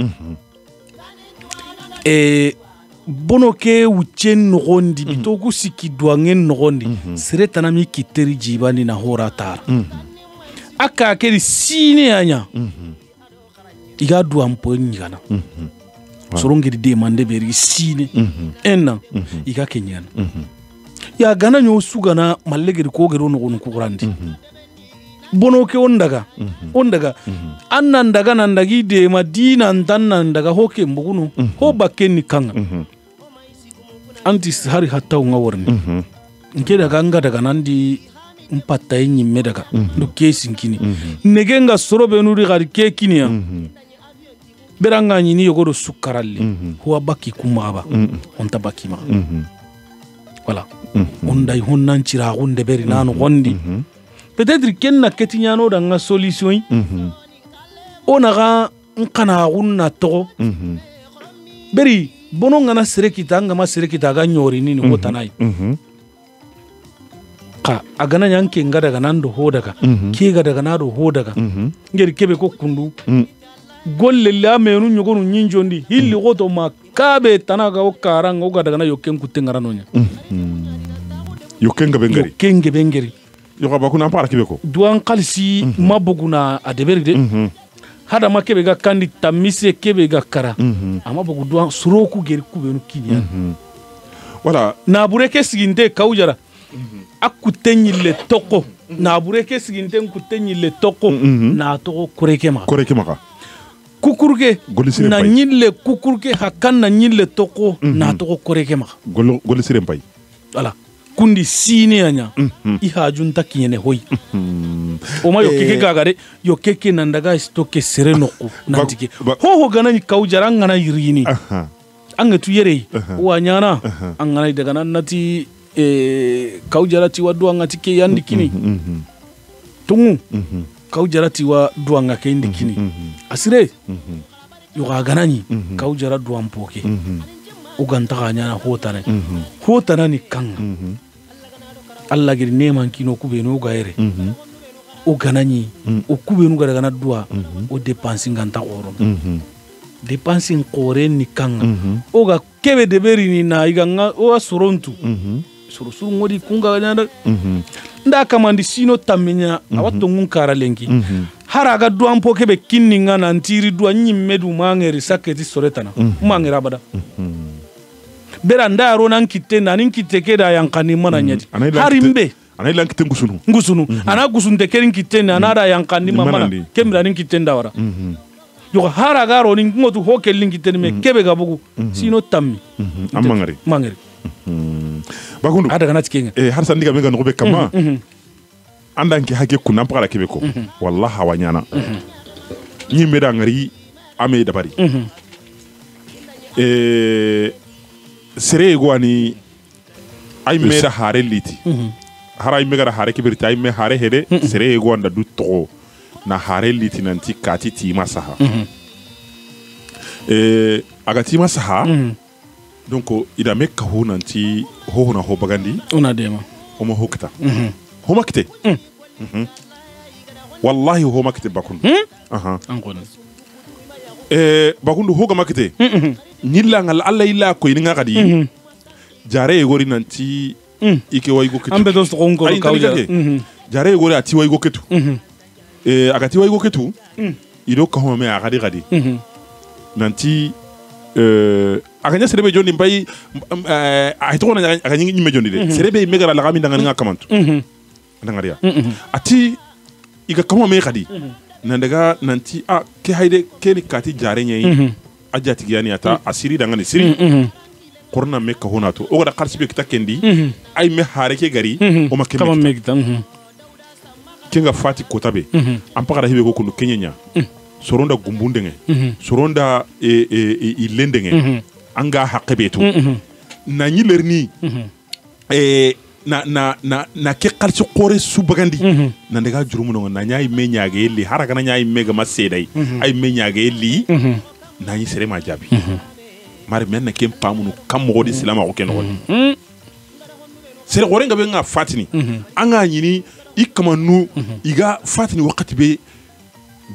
bono ke uchen nogondi bitoku sikidwangen nogondi seretana mi kiteri jibani na hora tara aka keri sine anya iga duam poni kana sorongi de mande beri sine enna iga kenyana ya gana nyo sugana mallegeri ko gero no ko grandi bono ke ondaga annan daga nan dagi de madina antan daga hoke mbugunu ho bakenni kanga anti hari hatta unga worni nke daga anga daga nandi mpatta nyimme daga do kesinkini negenga sorobe nuri gari kekini ya beranga nyini yogodo sukaralli huwa baki kumaba onta baki ma voilà ondai honnan cira gonde beri nanu gondi peut-être kenna ketinyano da nga solution onaga nkana gunna to beri bono ngana serekita ngama serekita ga nyori nini hotanai ka agana nyanke ngada ga nando hodaga ke ga daga nado hodaga ngeri kebe ko kundu golle la menu nyogonu nyinjondi hilli goto makabe tanaga o karanga o ga daga na yoken kutengara nonya yo kenga bengeri yo ka bakuna para kibe ko duan qalsi mabuguna adeberi de hada ma kebe ga kandi tamise kebe ga kara ama bugu duan suroku geri kubenu kinya wala na bureke siginte kaujara akutenyile toko na bureke siginte kutenyile toko na toko koreke maka kukurke na nyille kukurke hakan na nyille toko na toko koreke maka goli sire mpay wala kundi sine anya iha junta kiyene hoy o ma yo keke gagare yo keke nandaga stoke sere nokku nantike ho ganani kaujara ngana yirini anga tu yere wa nyana anga daga nan nati kaujarati wa duanga tike yandi kini tungu kaujarati wa duanga ke indi kini asire yo ga ganani kaujara duan poke uganta ga nyana hotana ni kanga alla giri neman kino kubeno ga yere o ganani o kubenu ga daga na dua o dépense nganta oro dépense ngore ni kanga o ga kebe de beri ni na iganga o asorontu suru ngodi kunga nyanda nda kamandi sino tamenya awato ngunkara lengi haraga duan po kebe kinninga na ntiri duan nyimmedu mangeri saketi soretana mangera bada beranda rona nkite na nkite keda yankani mana nyadi harimbe ana ila nkite ngusunu ana gusunte keri nkite na nada yankani mana kemira nkite ndawara yo haraga roni ngotu hokel nkite me kebe gabugu sino tammi mangeri bakundu ada kana tikenga har sandiga mega no be kama andanki hake kunna pakala kebe ko wallahi hawanyana ni meda ngari ame dabari sere gwani ay meda hare liti hara mega hare kibirti ay me hare hede sere gwanda du to na hare liti nanti kati ti masaha agati masaha donc ida mekka ho nanti ho na ho bagandi ona dema o mo hokta ho makte wallahi ho makte bakun angona bakundu ho ga makte nilla ngal alla illa ko yinga kadi jare gori nanti ike way goketu ambe do so ngoro kawja jare gori ati way goketu agati way goketu ido ka ho me agadi gadi nanti aganya serebe joni mbay ayto na aganya nyi joni de serebe megara la gami ndanga kamantu ndanga ati iga kamo me kadi nandaga nanti ke hayde ke ni kati jare nyai ajati giyani ata asiri danga ni siri korna me ka honato o da qarsibe kita kendi ay me hare ke gari o ma kemo megta kenga fati kotabe ampaka hibe ko kundu kenyanya soronda gumbundenge soronda ilendenge anga haqibetu na nyilerni na ke qalsi qore subagandi na daga jurumuno na nyaay me nyaage li haraka na nyaay mega masedai ay me nyaage li na yi sere ma jabi mari men na kem pamunu kam mo di silama ko ken woni sere gore ngabe nga fatini anga nyini ikamanu iga fatini wakati be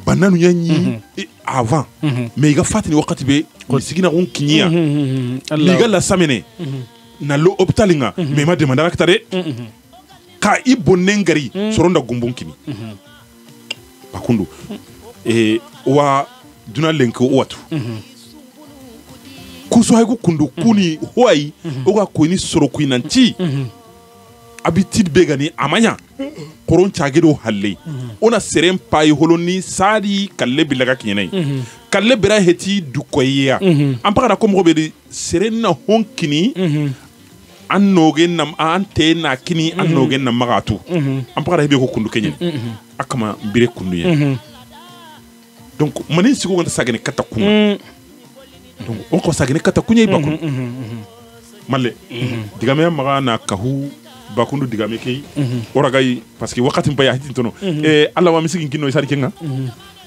bananu nyanyi avant mais iga fatini wakati be sigina on kinya liga la samene na lo hôpitalinga mais ma demanda raktare ka ibonengari soronda gumbunkini bakundu wa duna lenko watu kuso hay kundu kuni hoyi oga kuni soro kuinanti habitude begani amanya koron chagedo halle ona serem pay holoni sadi kalle bilaga kinai kalle bera heti du koya ampaka na komo be serena honkini annogen nam ante na kini annogen nam magatu ampaka hebe ko kundu kenyen akama bire kundu yen donc manin sigo ngonta sagene kata kuma donc on ko sagene kata kunya bakun malle digame maga na kahu bakundu digame kay oragay parce que wakati mbaya hitintono alla wa misigin kino isari kenga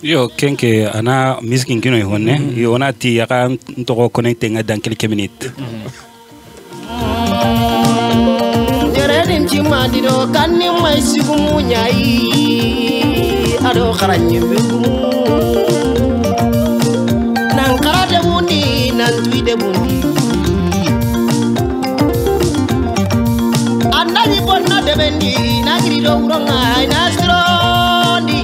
yo kenke ana misigin kino honne yo ona ti yaka ntoko connecter nga dans quelques minutes jeredim chimadi do kanni may sigumu nyai ado kharanye begumu nan karade mundi nan tuide mundi andaji de bendi nagri do uronga nasrondi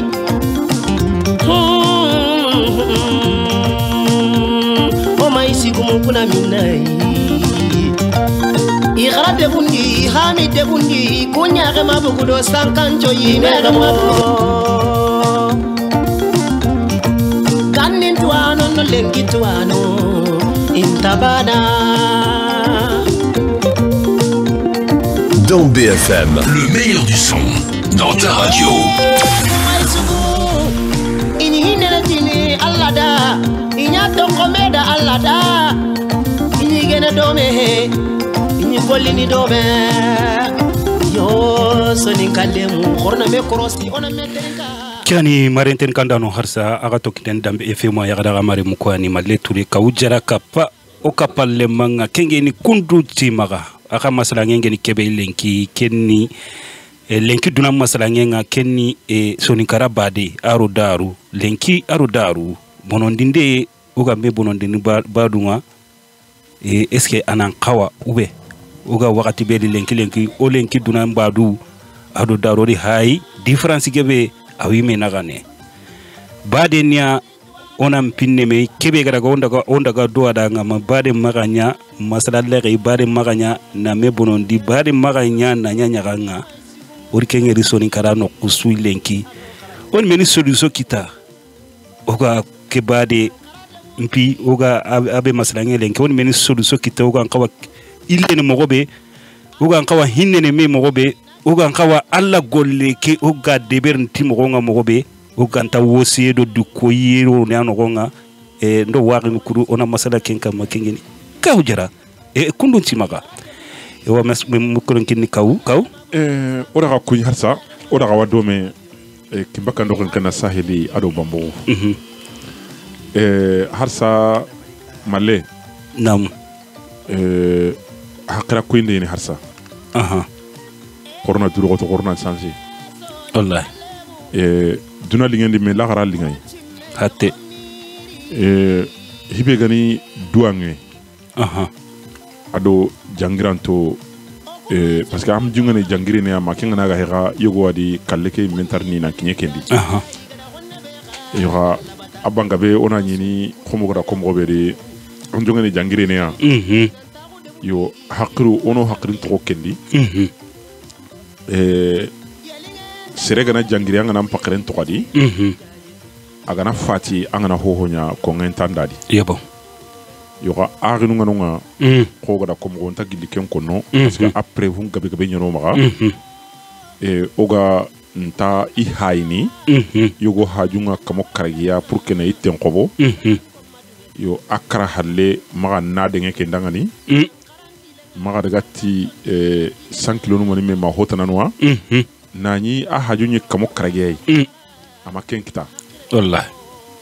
o mai sigumu kuna minai I rade bundi hani de bundi kunya ke mabukudo sankancho yimega mo kanin tuano no lengi tuano intabana Dans BFM, le meilleur du son dans ta radio. Ini hineltini allada inyato komeda allada ini gene dome ini golini dome yo soni kalemu horna me krosti ona metenka kani marenten kandano harsa aga tokiten dambe efema ya gada mare mukwani malle tuli kawjara kappa o kapalle manga kengeni kundu timaga aka masala ngeni kebe lenki kenni lenki duna masala ngenga kenni soni karabade aro daru lenki aro daru bonondinde uga me bonondini badunga eske anan kawa ube uga wakati be lenki o lenki duna badu aro daru ri hay difference gebe awi me nagane bade nya onam pinne me kebe gara onda ga do ada ngama bade maganya masala lere bade maganya na me bonondi bade maganya na nya ganga ori kenge risoni karano kusui lenki on meni solution kita oga ke bade mpi oga abe masala lenki on meni solution kita oga kawa ille ne mogobe oga kawa hinne ne me mogobe oga kawa alla golle ke oga deber ntimo gonga mogobe oganta wosiedo du koyero ne anogonga ndo wari mukuru ona masala kenka makengeni kawjara kundun timaga wa mukuru kinni kaw ora ka kuny harsa ora ka wadome kimbaka ndo kana saheli ado bambo harsa male nam hakra kuinde ni harsa corona duro to corona sansi wallahi duna lingendi me la gara lingay hatte hibe gani duange ado jangiranto parce que am jungane jangiri ne ma kenga naga hega yogo wadi kalleke mentarni na kinyekendi yoga abanga be ona nyini khomo gara komo beri am jungane jangiri ne ya yo hakru ono hakrin to kendi sere gana jangiri angana mpakren to kadi agana fati angana hohonya ko ngentandadi yebo yoga aginu nganonga ko gada ko mo gonta gilli ken kono parce que après vous gabe nyono maga oga nta I hayni yogo hajunga kamo karagiya pour que na itten qobo yo akra halle maga nade ngeke ndangani maga daga ti 100 kilo no me ma hotananwa nani a hajunye kamo karagiya ama ken kita wallahi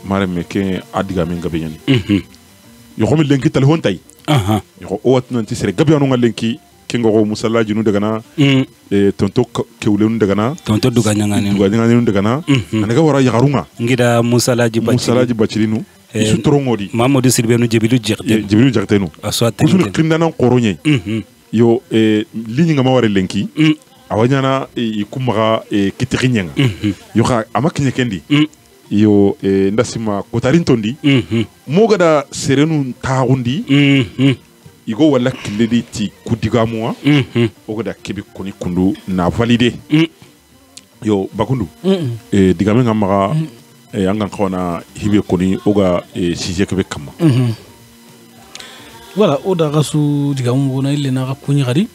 mare me ken adiga men gabe nyani yo xomi lenki telefon tay yo o wat nanti sere gabe anu ngalenki kingo ko musalla jinu daga na tonto kewlenu daga na tonto duga nyangani daga na anaga wara yagarunga ngida musalla bachilinu isu torongodi mamadou silbenu jebilu jektenu aswate usul krimdana qoronye yo ligne ngama wara lenki awanyana ikumaga kitirinyenga yo xa amakinye kendi yo ndasima kotarintondi mogada serenu tagundi igo wala kiledi ti kudigamwa ogada kebi koni kundu na valide yo bakundu digame ngamaga angan khona hibe koni oga sije kebe kama wala oda gasu digamu bona ile na kunyi gadi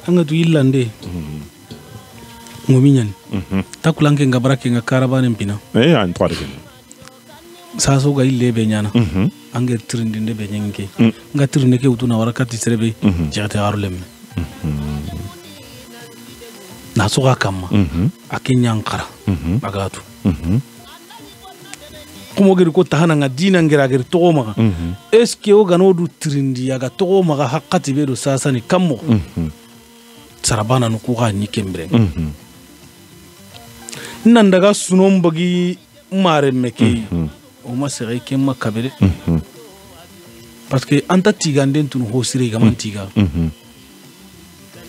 anga tu illande ngominyan takulanke ngabarake ngakarabane mpina an twade saso ga ille be nyana ange trindinde be nyenke nga trinde ke utuna warakati serebe jate arulem na soga kama akinyankara bagatu kumo geri ko tahana nga dina ngera geri to maga eske o ganodu trindi yaga to maga hakati be do sasani kammo sarabana no ku ga nyikembre nan daga sunon bagi mare meke o masere ke makabere parce que anta tiganden tun hosire ga mantiga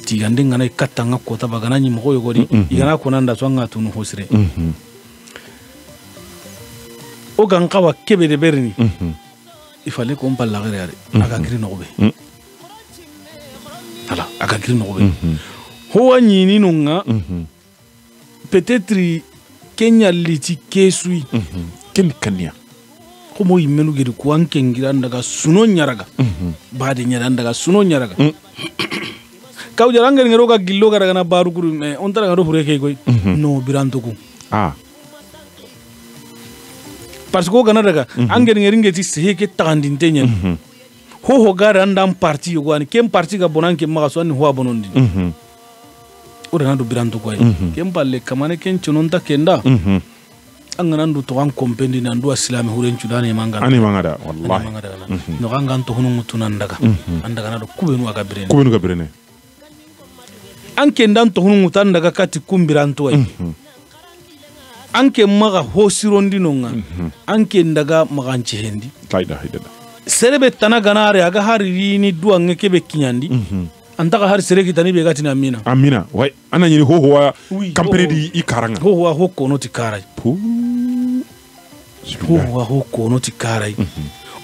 tigande ngana katanga kota bagana nyi mo yogori igana konanda swanga tunu hosre o ganka wa kebe de berni il fallait qu'on parle la regarder aga gri no be ala aga gri no be ho nyini nunga peut-être Kenya liti kesui ken kanya ko mo yimenu gedi ko anke ngira ndaga suno nyaraga baade nyara ndaga suno nyaraga kaw jaranga ngero ga gillo gara na baru guru me on tara ngaro hure ke koy no birantuku parce que gana daga angere ngeri ngeti seheke tagandinte nyen ho gara ndam parti yo gwani kem parti ga bonanke maga so ni ho bonondi o dana do birantuku ay kem balle kamane ken chononta kenda angana ndu to an kompendi na ndu islami huren chudane mangana ani mangada wallahi no gangan to hunu mutunan daga andaga na do kubenu aga birene anke ndan to hunu mutan daga kati kumbiranto ay anke maga hosirondi nonga anke ndaga maganche hendi taida hidada serebe tanaganare aga hari ni duange kebe kinyandi antaka hari sereki tani be gati na amina way ana nyini ho ho kampere di ikaranga ho ho kono ti karai ho kono ti karai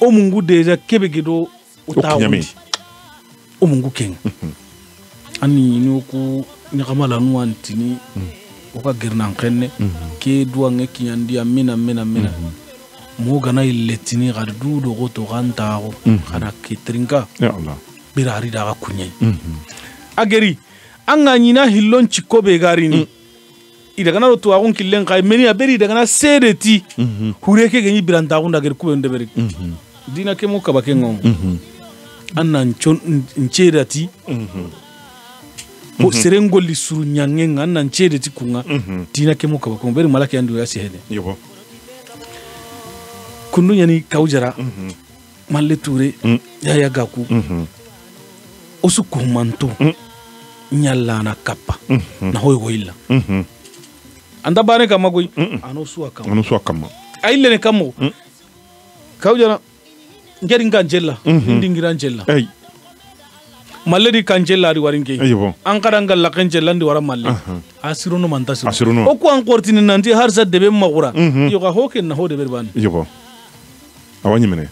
o mungu deja kebe gido utawu o mungu ken ani ni ku ni kamala nuantini o ka girnan kenne ke duange kinyandi amina mo gana illetini gardu do goto gantago kana kitringa ya Allah birari daga kunyai ageri anga nyina hillon chikobe garini idaga na to agun killen kay meni aberi daga na sedeti hureke genyi biranta agun daga ku bende beri dina ke mo kabake ngom annan chon ncherati bo serengoli suru nyangen annan cherati kunga dina ke mo kabake beri malaka yandu ya sehede yobo kunu yani kawjara malle touré ya gaku osu kumanto nyalla na kappa na hoy hoyilla anda bane kama goy ano suwa kama ayille ne kamo kawjara ngeri nganjella ndingira njella malle di kanjella di warinke an kadanga la kanjella ndi wara malle asirono mantasirono o ko an qortini nanti har sa debe magura yo ga hoken na hode berbani yobo awani mene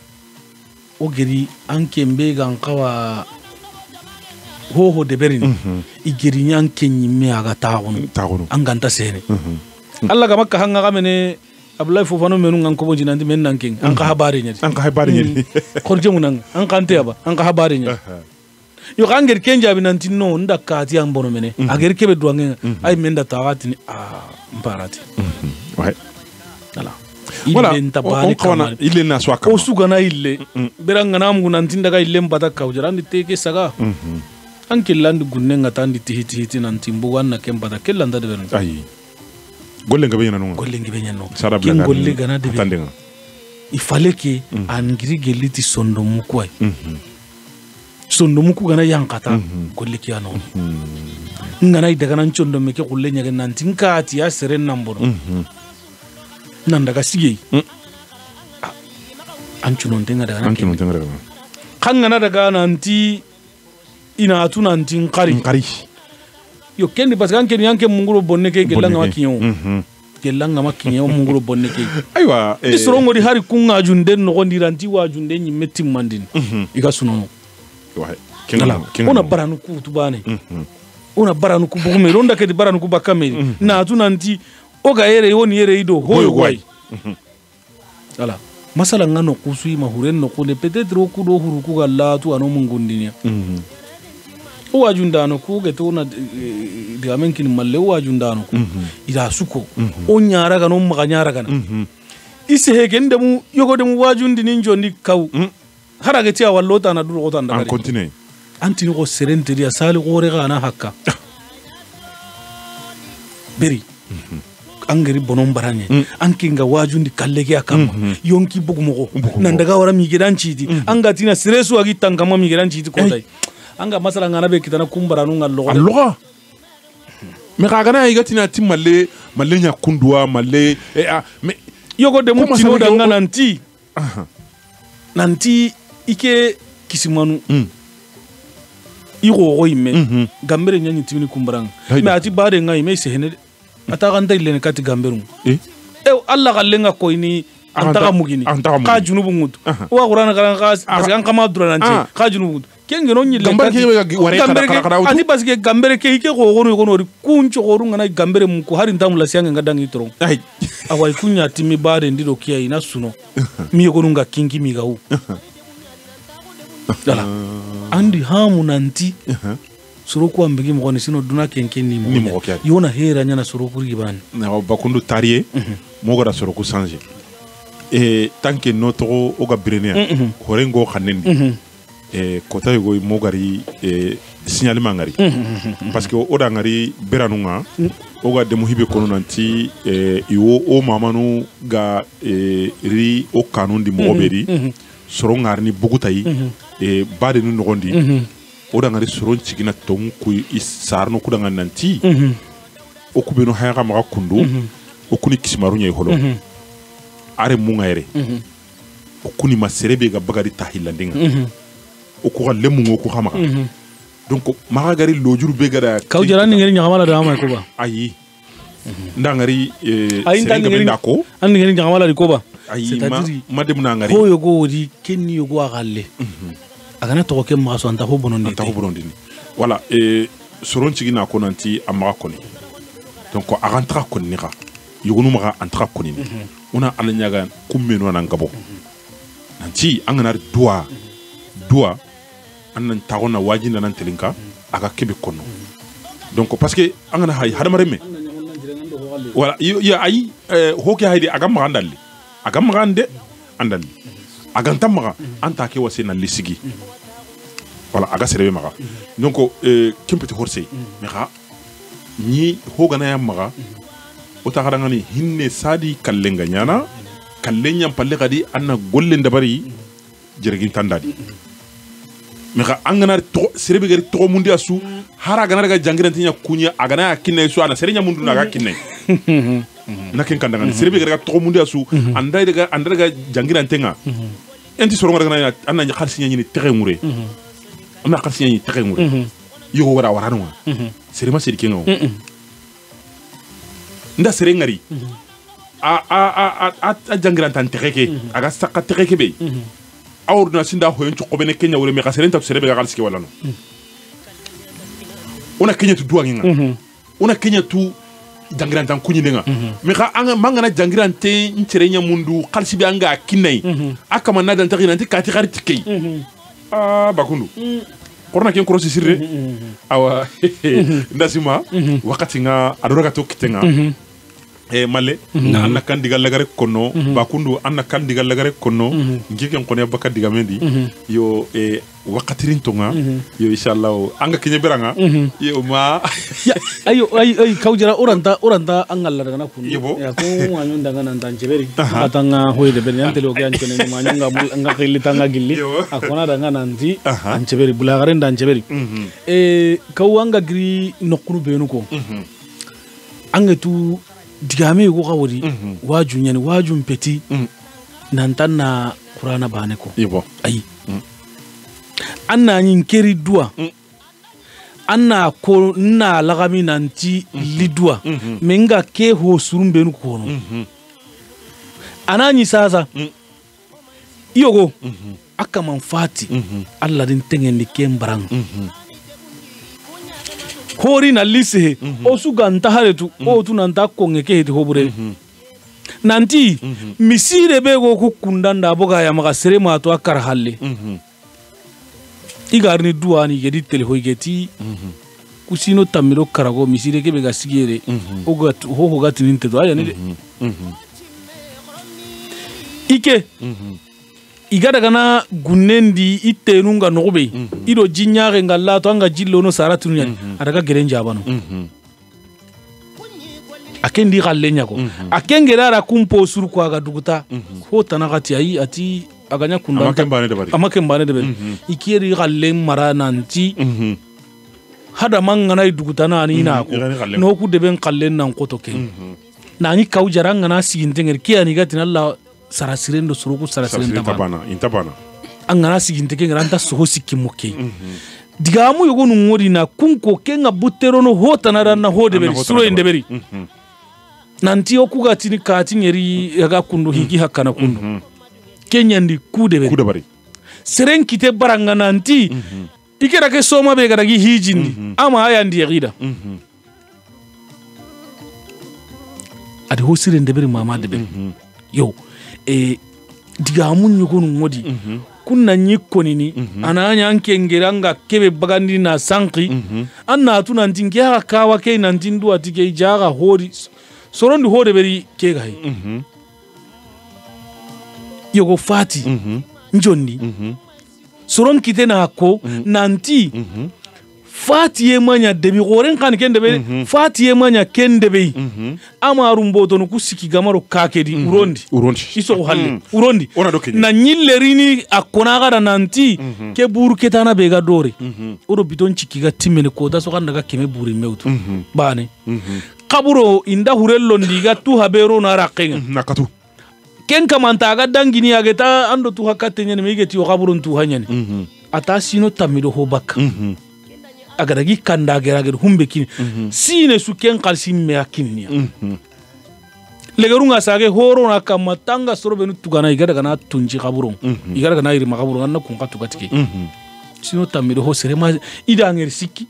o geri an kembe gan kawa ho de berin igeri nyan kenyi me aga tawono an ganta sene alla ga makka hanga ga mene abulay fofano menu ngan ko bonji nanti men nanking an ka habari nyadi korje munan an kante aba an ka habari nyadi yo ganger kenja bi nanti no ndakati an bono mene ageri kebe duange ay men da tawati ni mparati ouais ala voilà il est na swaka o sugana ille beranga namu nanti ndaga ille mbata kawjarandi teke saga anke land gunne ngata ndi tihiti nanti mbuwan na kembata kellanda de berno ay golle ngabe nyano kin golle gana de berno il fallait que angiri geliti sondo mukwai sondo muku gana yankata golle kiano ngana idaga nan chondo meke golle nyaga nanti nkati ya seren nambono nan daga sige anchunon tenga daga kangana daga nanti ina atu nanti nkari yo kendi parce que anke yanke munguro bonne ke gelanga makinyo munguro bonne ke aywa isrongo di hari kunga junde no gondiranti wa junde nyi metti mandin iga sunono ona baranu ku tubane ona baranu ku bugume ronda ke di baranu ku bakameri na atu nanti oga yere woni yere ido hoyo gwai ala masala ngano kusui mahuren no kule peut-être o kudo huru ku galla tu ano mungundinya o wajundano ku geto na diamen kin malle o wajundano ku ida suko o nyaara ga no maganyara ga ise hegen de mu yogo de mu wajundi nin jondi kaw haraga tiya wallota na duro gota ndagari an continue antini ko serente dia sali gore ga na hakka beri angeri bonon baranye anki nga wajundi kallege akama yonki bugumogo nandaga wara migiran chidi anga tina seresu agi tangama migiran chidi kodai anga masala ngana be kitana kumbara nunga logo me kagana yiga tina timalle malle nya kundwa malle me yogo de mutino danga nanti ike kisimanu iro ime gambere nyanyi timini kumbrang me ati bare ngai me sehene ataka ndaile kati gamberum Allah kallenga ko ini antaka mugini ka junubu ngutu wa qur'ana kalan khas parce an kama durana nti ka junubu ngutu kenge no nyille ati parce que gambere ke ike ko gono kuncho gorunga na gambere mu ko hari ndamula sianga ngadangi toro awai kunya timi bare ndido kia ina suno mi gonunga kingi mi gawu dala andi hamu nanti soroku ambegi mo goni sino duna kenken ni mo yona hera nyana soroku riban na bakundu tariye mo gara soroku changer tanke notre oga birenia horengo khanendi kota yugo mo gari signalement ngari parce que oda ngari beranunga oga de muhibe kono nanti iwo o mamanu ga ri o kanundi mo beri soro ngarni bugutayi bade nu nogondi oda ngari soro cigina ton ku isarno kudanga nanti o kubeno hayaka maga kundu o kuni kismaru nyay holo are mungaire o kuni maserebe ga bagari tahilandinga o ko lemu ngoko xamaka donc maga gari lojuru be gada kawjara ni ngari nyaamala da ma ko ba ayi ndangari serenge ndako andi ngari nyaamala di ko ba ayi ma dem na ngari ko yogo wodi kenni yogo agalle agana to ke ma so anta ho bonondi voilà soron cigina ko nanti amaga koni donc agantra koni ni ga yugunu maga antra koni una alanyaga kummeno nan gabo nanti angana dua annan tagona wajina nan telinka aga kebe kono donc parce que angana hay hadamareme voilà ya ay hoke haydi aga magandalli aga magande andalli aga tamaga anta ke wasena lisigi voilà aga serebe maga donc kempeti horsey mais ha ni hogana ya maga o tagarangani hinne sadi kallenga nyana kallenya palle kadi anna golle ndabari jergin tandadi mais angana to serebe gari to mundi asu hara gana daga jangirantinya kunya agana kinne su ana serenya mundu naga kinne naken kandanga serebe gari to mundi asu andai daga jangirantenga enti soronga daga anna khalsinya ni terengure amna khalsinya ni terengure yogo wara waranwa serema serikenga nda serengari a jangirantan tereke aga sakka tereke be awruna sinda hoyon ko bene kenya wala me khaseren ta serebe ga khalski wala no ona kenya tu duanginga ona kenya tu jangirantan kunyidenga me kha anga mangana jangirante ncerenya mundu khalsi bi anga kinai akama nadan taginanti kati kharti kay bakundu korna ken krosi sirre awa ndasima wakati nga adoraga to kitenga male anna kan digal lagare kono bakundu anna kan digal lagare kono ngiken kono baka digamendi yo wakatirin tonga yo inshallah anga kinye beranga yo ma ayo kawjara oranta angalla daga na kunu ya ko wanyon daga nan tanjeberi atanga hoyde ben yantelo ke ankene ma nyanga bul anga khili tanga gilli akona daga nanti anjeberi bulagare ndanjeberi kawanga gri nokuru benuko anga tu digame go gawori waju nyani waju mpeti nantanna qur'ana bane ko yebo ayi anna nyin keri dua anna ko na lagami nanti lidua menga ke ho surumbe nu ko no anani sasa yogo aka manfati alla din tengen ni kembrang hori na lise o su ganta haretu o tu nanta konge ke heti hobure nanti misire be go ku kundanda boga ya maga sere ma to akar halle igarni duani gedi tele hoygeti kusino tamiro karago misire ke be ga sigere o gat ho gat ninte do ayane de ike igada kana gunendi itenunga nobe ido jinyare ngalla to anga jillo no saratu nya adaga gerenja bano akendi gallenya ko akengerara kumpo suru ko aga duguta ho tanagati ayi ati aganya kunda amakembane de bari ikiri gallen marananti hada mangana duguta na ni na ko no ku deben kallen nan ko to ke nani kawjaranga na sigintenger kiyani gatin Allah sarasirendo suruku sarasirenda intabana angana siginte ke ngranta soho sikimoke digamu yogo ngodi na kunko kenga butero no hota na hode beri suro inde beri nanti okuga tini kati ngeri yaga kundu higi hakana kundu kenya ndi kude beri seren kite baranga nanti ikera ke soma be garagi hijindi ama aya ndi yagida adi hosire inde beri mama de beri yo digamu yogo ngodi kunna nyikoni ni ananya ankengeranga kebe bagandi na sanki anna tu nanti ngia kawa ke nanti ndu atike jaga hori sorondi hode beri ke gai yogo fati njondi soron kitena ko nanti fati ye manya debi goren kan ken debe fati ye manya ken debe amarum boto no kusiki gamaro kakedi urondi iso halle urondi na nyillerini akona gara nanti ke buru ketana be ga dore oro biton ciki ga timmene ko da so kan daga keme buri mewtu bane kaburo inda hurello ndiga tu habero na rakenga nakatu ken kamanta ga dangini ageta ando tu hakate nyane megeti o kaburun tu hanyane ata sino tamido hobak agaragi kanda geragir humbe kini sine su ken kalsi me akinnia legerunga sage horo na kamatanga sorobe tugana igara kana tunji kaburun igara kana iri makaburun anna kun katugatike sino tamido ho serema idanger sikki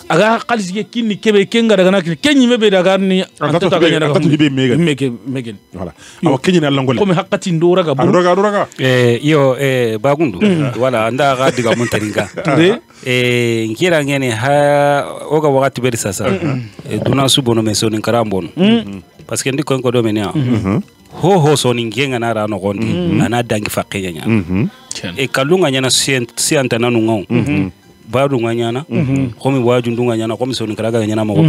aga kalsi kini kebe kenga daga nakini kenyi mebe daga ni antata ganya daga megen voilà awa kenyi na langole comme hakati ndora ga duraga yo bagundu wala anda ga diga muntaringa nkira ngene ha oga wakati beri sasa duna subono mesoni karambon parce que ndiko ko do menia ho so ningenga na rano gondi ana dangi fakenya nya kalunga nya na sianta nanu ngong badu nganyana komi waju ndunga nyana komi soni karaga nyana mo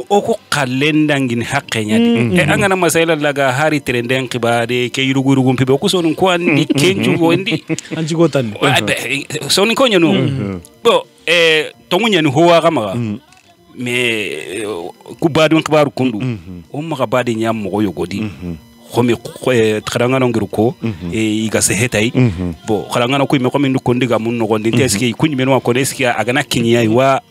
oko kalenda ngin hakkenya angana masaila laga hari trenden kibade ke yurugurugu pibe ko soni ko andi kenju wondi anji gotan soni ko nyanu bo tongunya ni huwa kama me ku badu kibaru kundu o maga bade nyam mo yogodi khomi kharangana ngiruko igase hetai bo kharangana ko me nduko ndiga mun no gondi teski kunyi meno ko deski agana kinya wa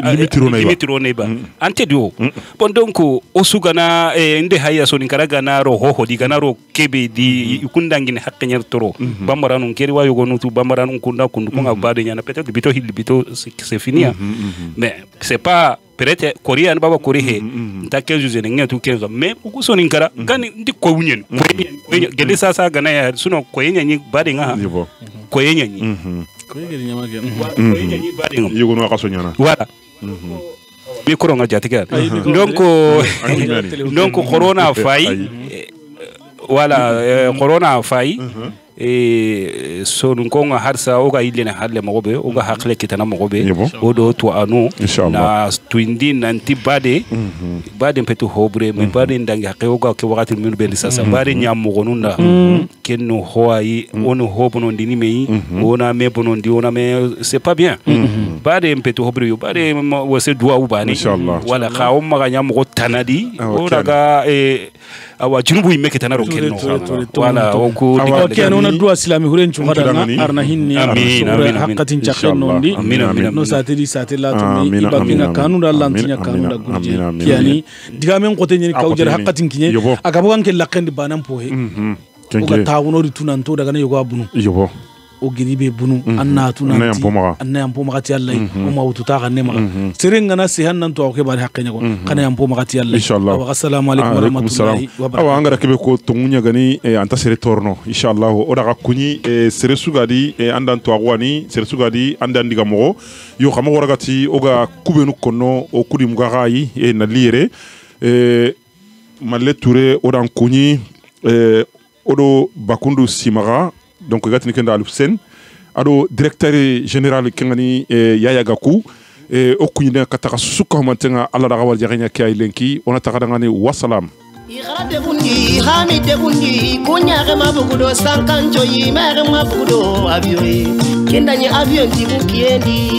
limitiro neba ante dio bon donc osugana inde haya so ninkaraga na ro ho diga na ro kebe di kundangine hakkenya toro bambaranu keri wa yogo nutu bambaranu kunda kundu ko ngabade nyana peut-être bito hil bito c'est fini mais c'est pas peut-être Korea baba Korea ta ke juze ngene tu kenga mais ko so ninkara gani ndi ko wunyen ko gele sasa gana ya suno ko yenya ni bade nga ko yenya ni yugo no akaso nyana voilà micro nga jatika donc corona fay voilà corona fay so nkonga harsa oga ilena halle mogobe oga hakle kitana mogobe odo to anu na twindi nanti bade mpetu hobre me bade ndangi hakke oga ke wakati min be sasa bade nyam mogonunda kenno hoai ono hobono ndini mei ona me bono ndi ona me c'est pas bien bade mpetu hobre yo bade wose dua ubani wala ka o maga nyam go tanadi odaga awa junubu imeketana ro kenno wala oku na dua silami huren chungada na arna hinni amin hakatin chakno ndi no satiri satela to mi ibagina kanunda lantinya kanunda gurje yani digamen kote nyini kawjere hakatin kinye agabogan ke lakendi banan pohe uga tawuno ritunan to daga ne yogo abunu o giribe bunu anna tunanti anna yampo magati Allah o mawtu ta ganne ma serenga na se hannan to ke bari hakkenya ko kana yampo magati Allah wa assalamu alaikum wa rahmatullahi wa barakatuh awa angara kebe ko tongunya gani anta sere torno inshallah o daga kunyi sere sugadi andan to agwani sere sugadi andan diga mo yo xama waragati oga kubenu konno o kudi mugayi na lire malle touré odan kunyi odo bakundu simaga donc gatini kenda Alfsen ado directeur général kengani Yaya Gakou o kunyina kataka suka mantenga alla daga wal jaganya kay lenki ona taka ngani wassalam igara de bundi kunya ma bugudo sankancho yi mere ma bugudo avion kenda ni avion tibu kiendi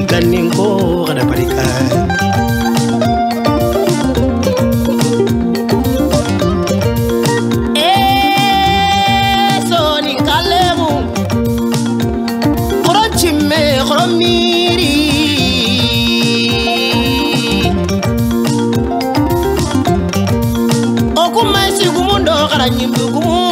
ganinko kada parika la nyimbu kumu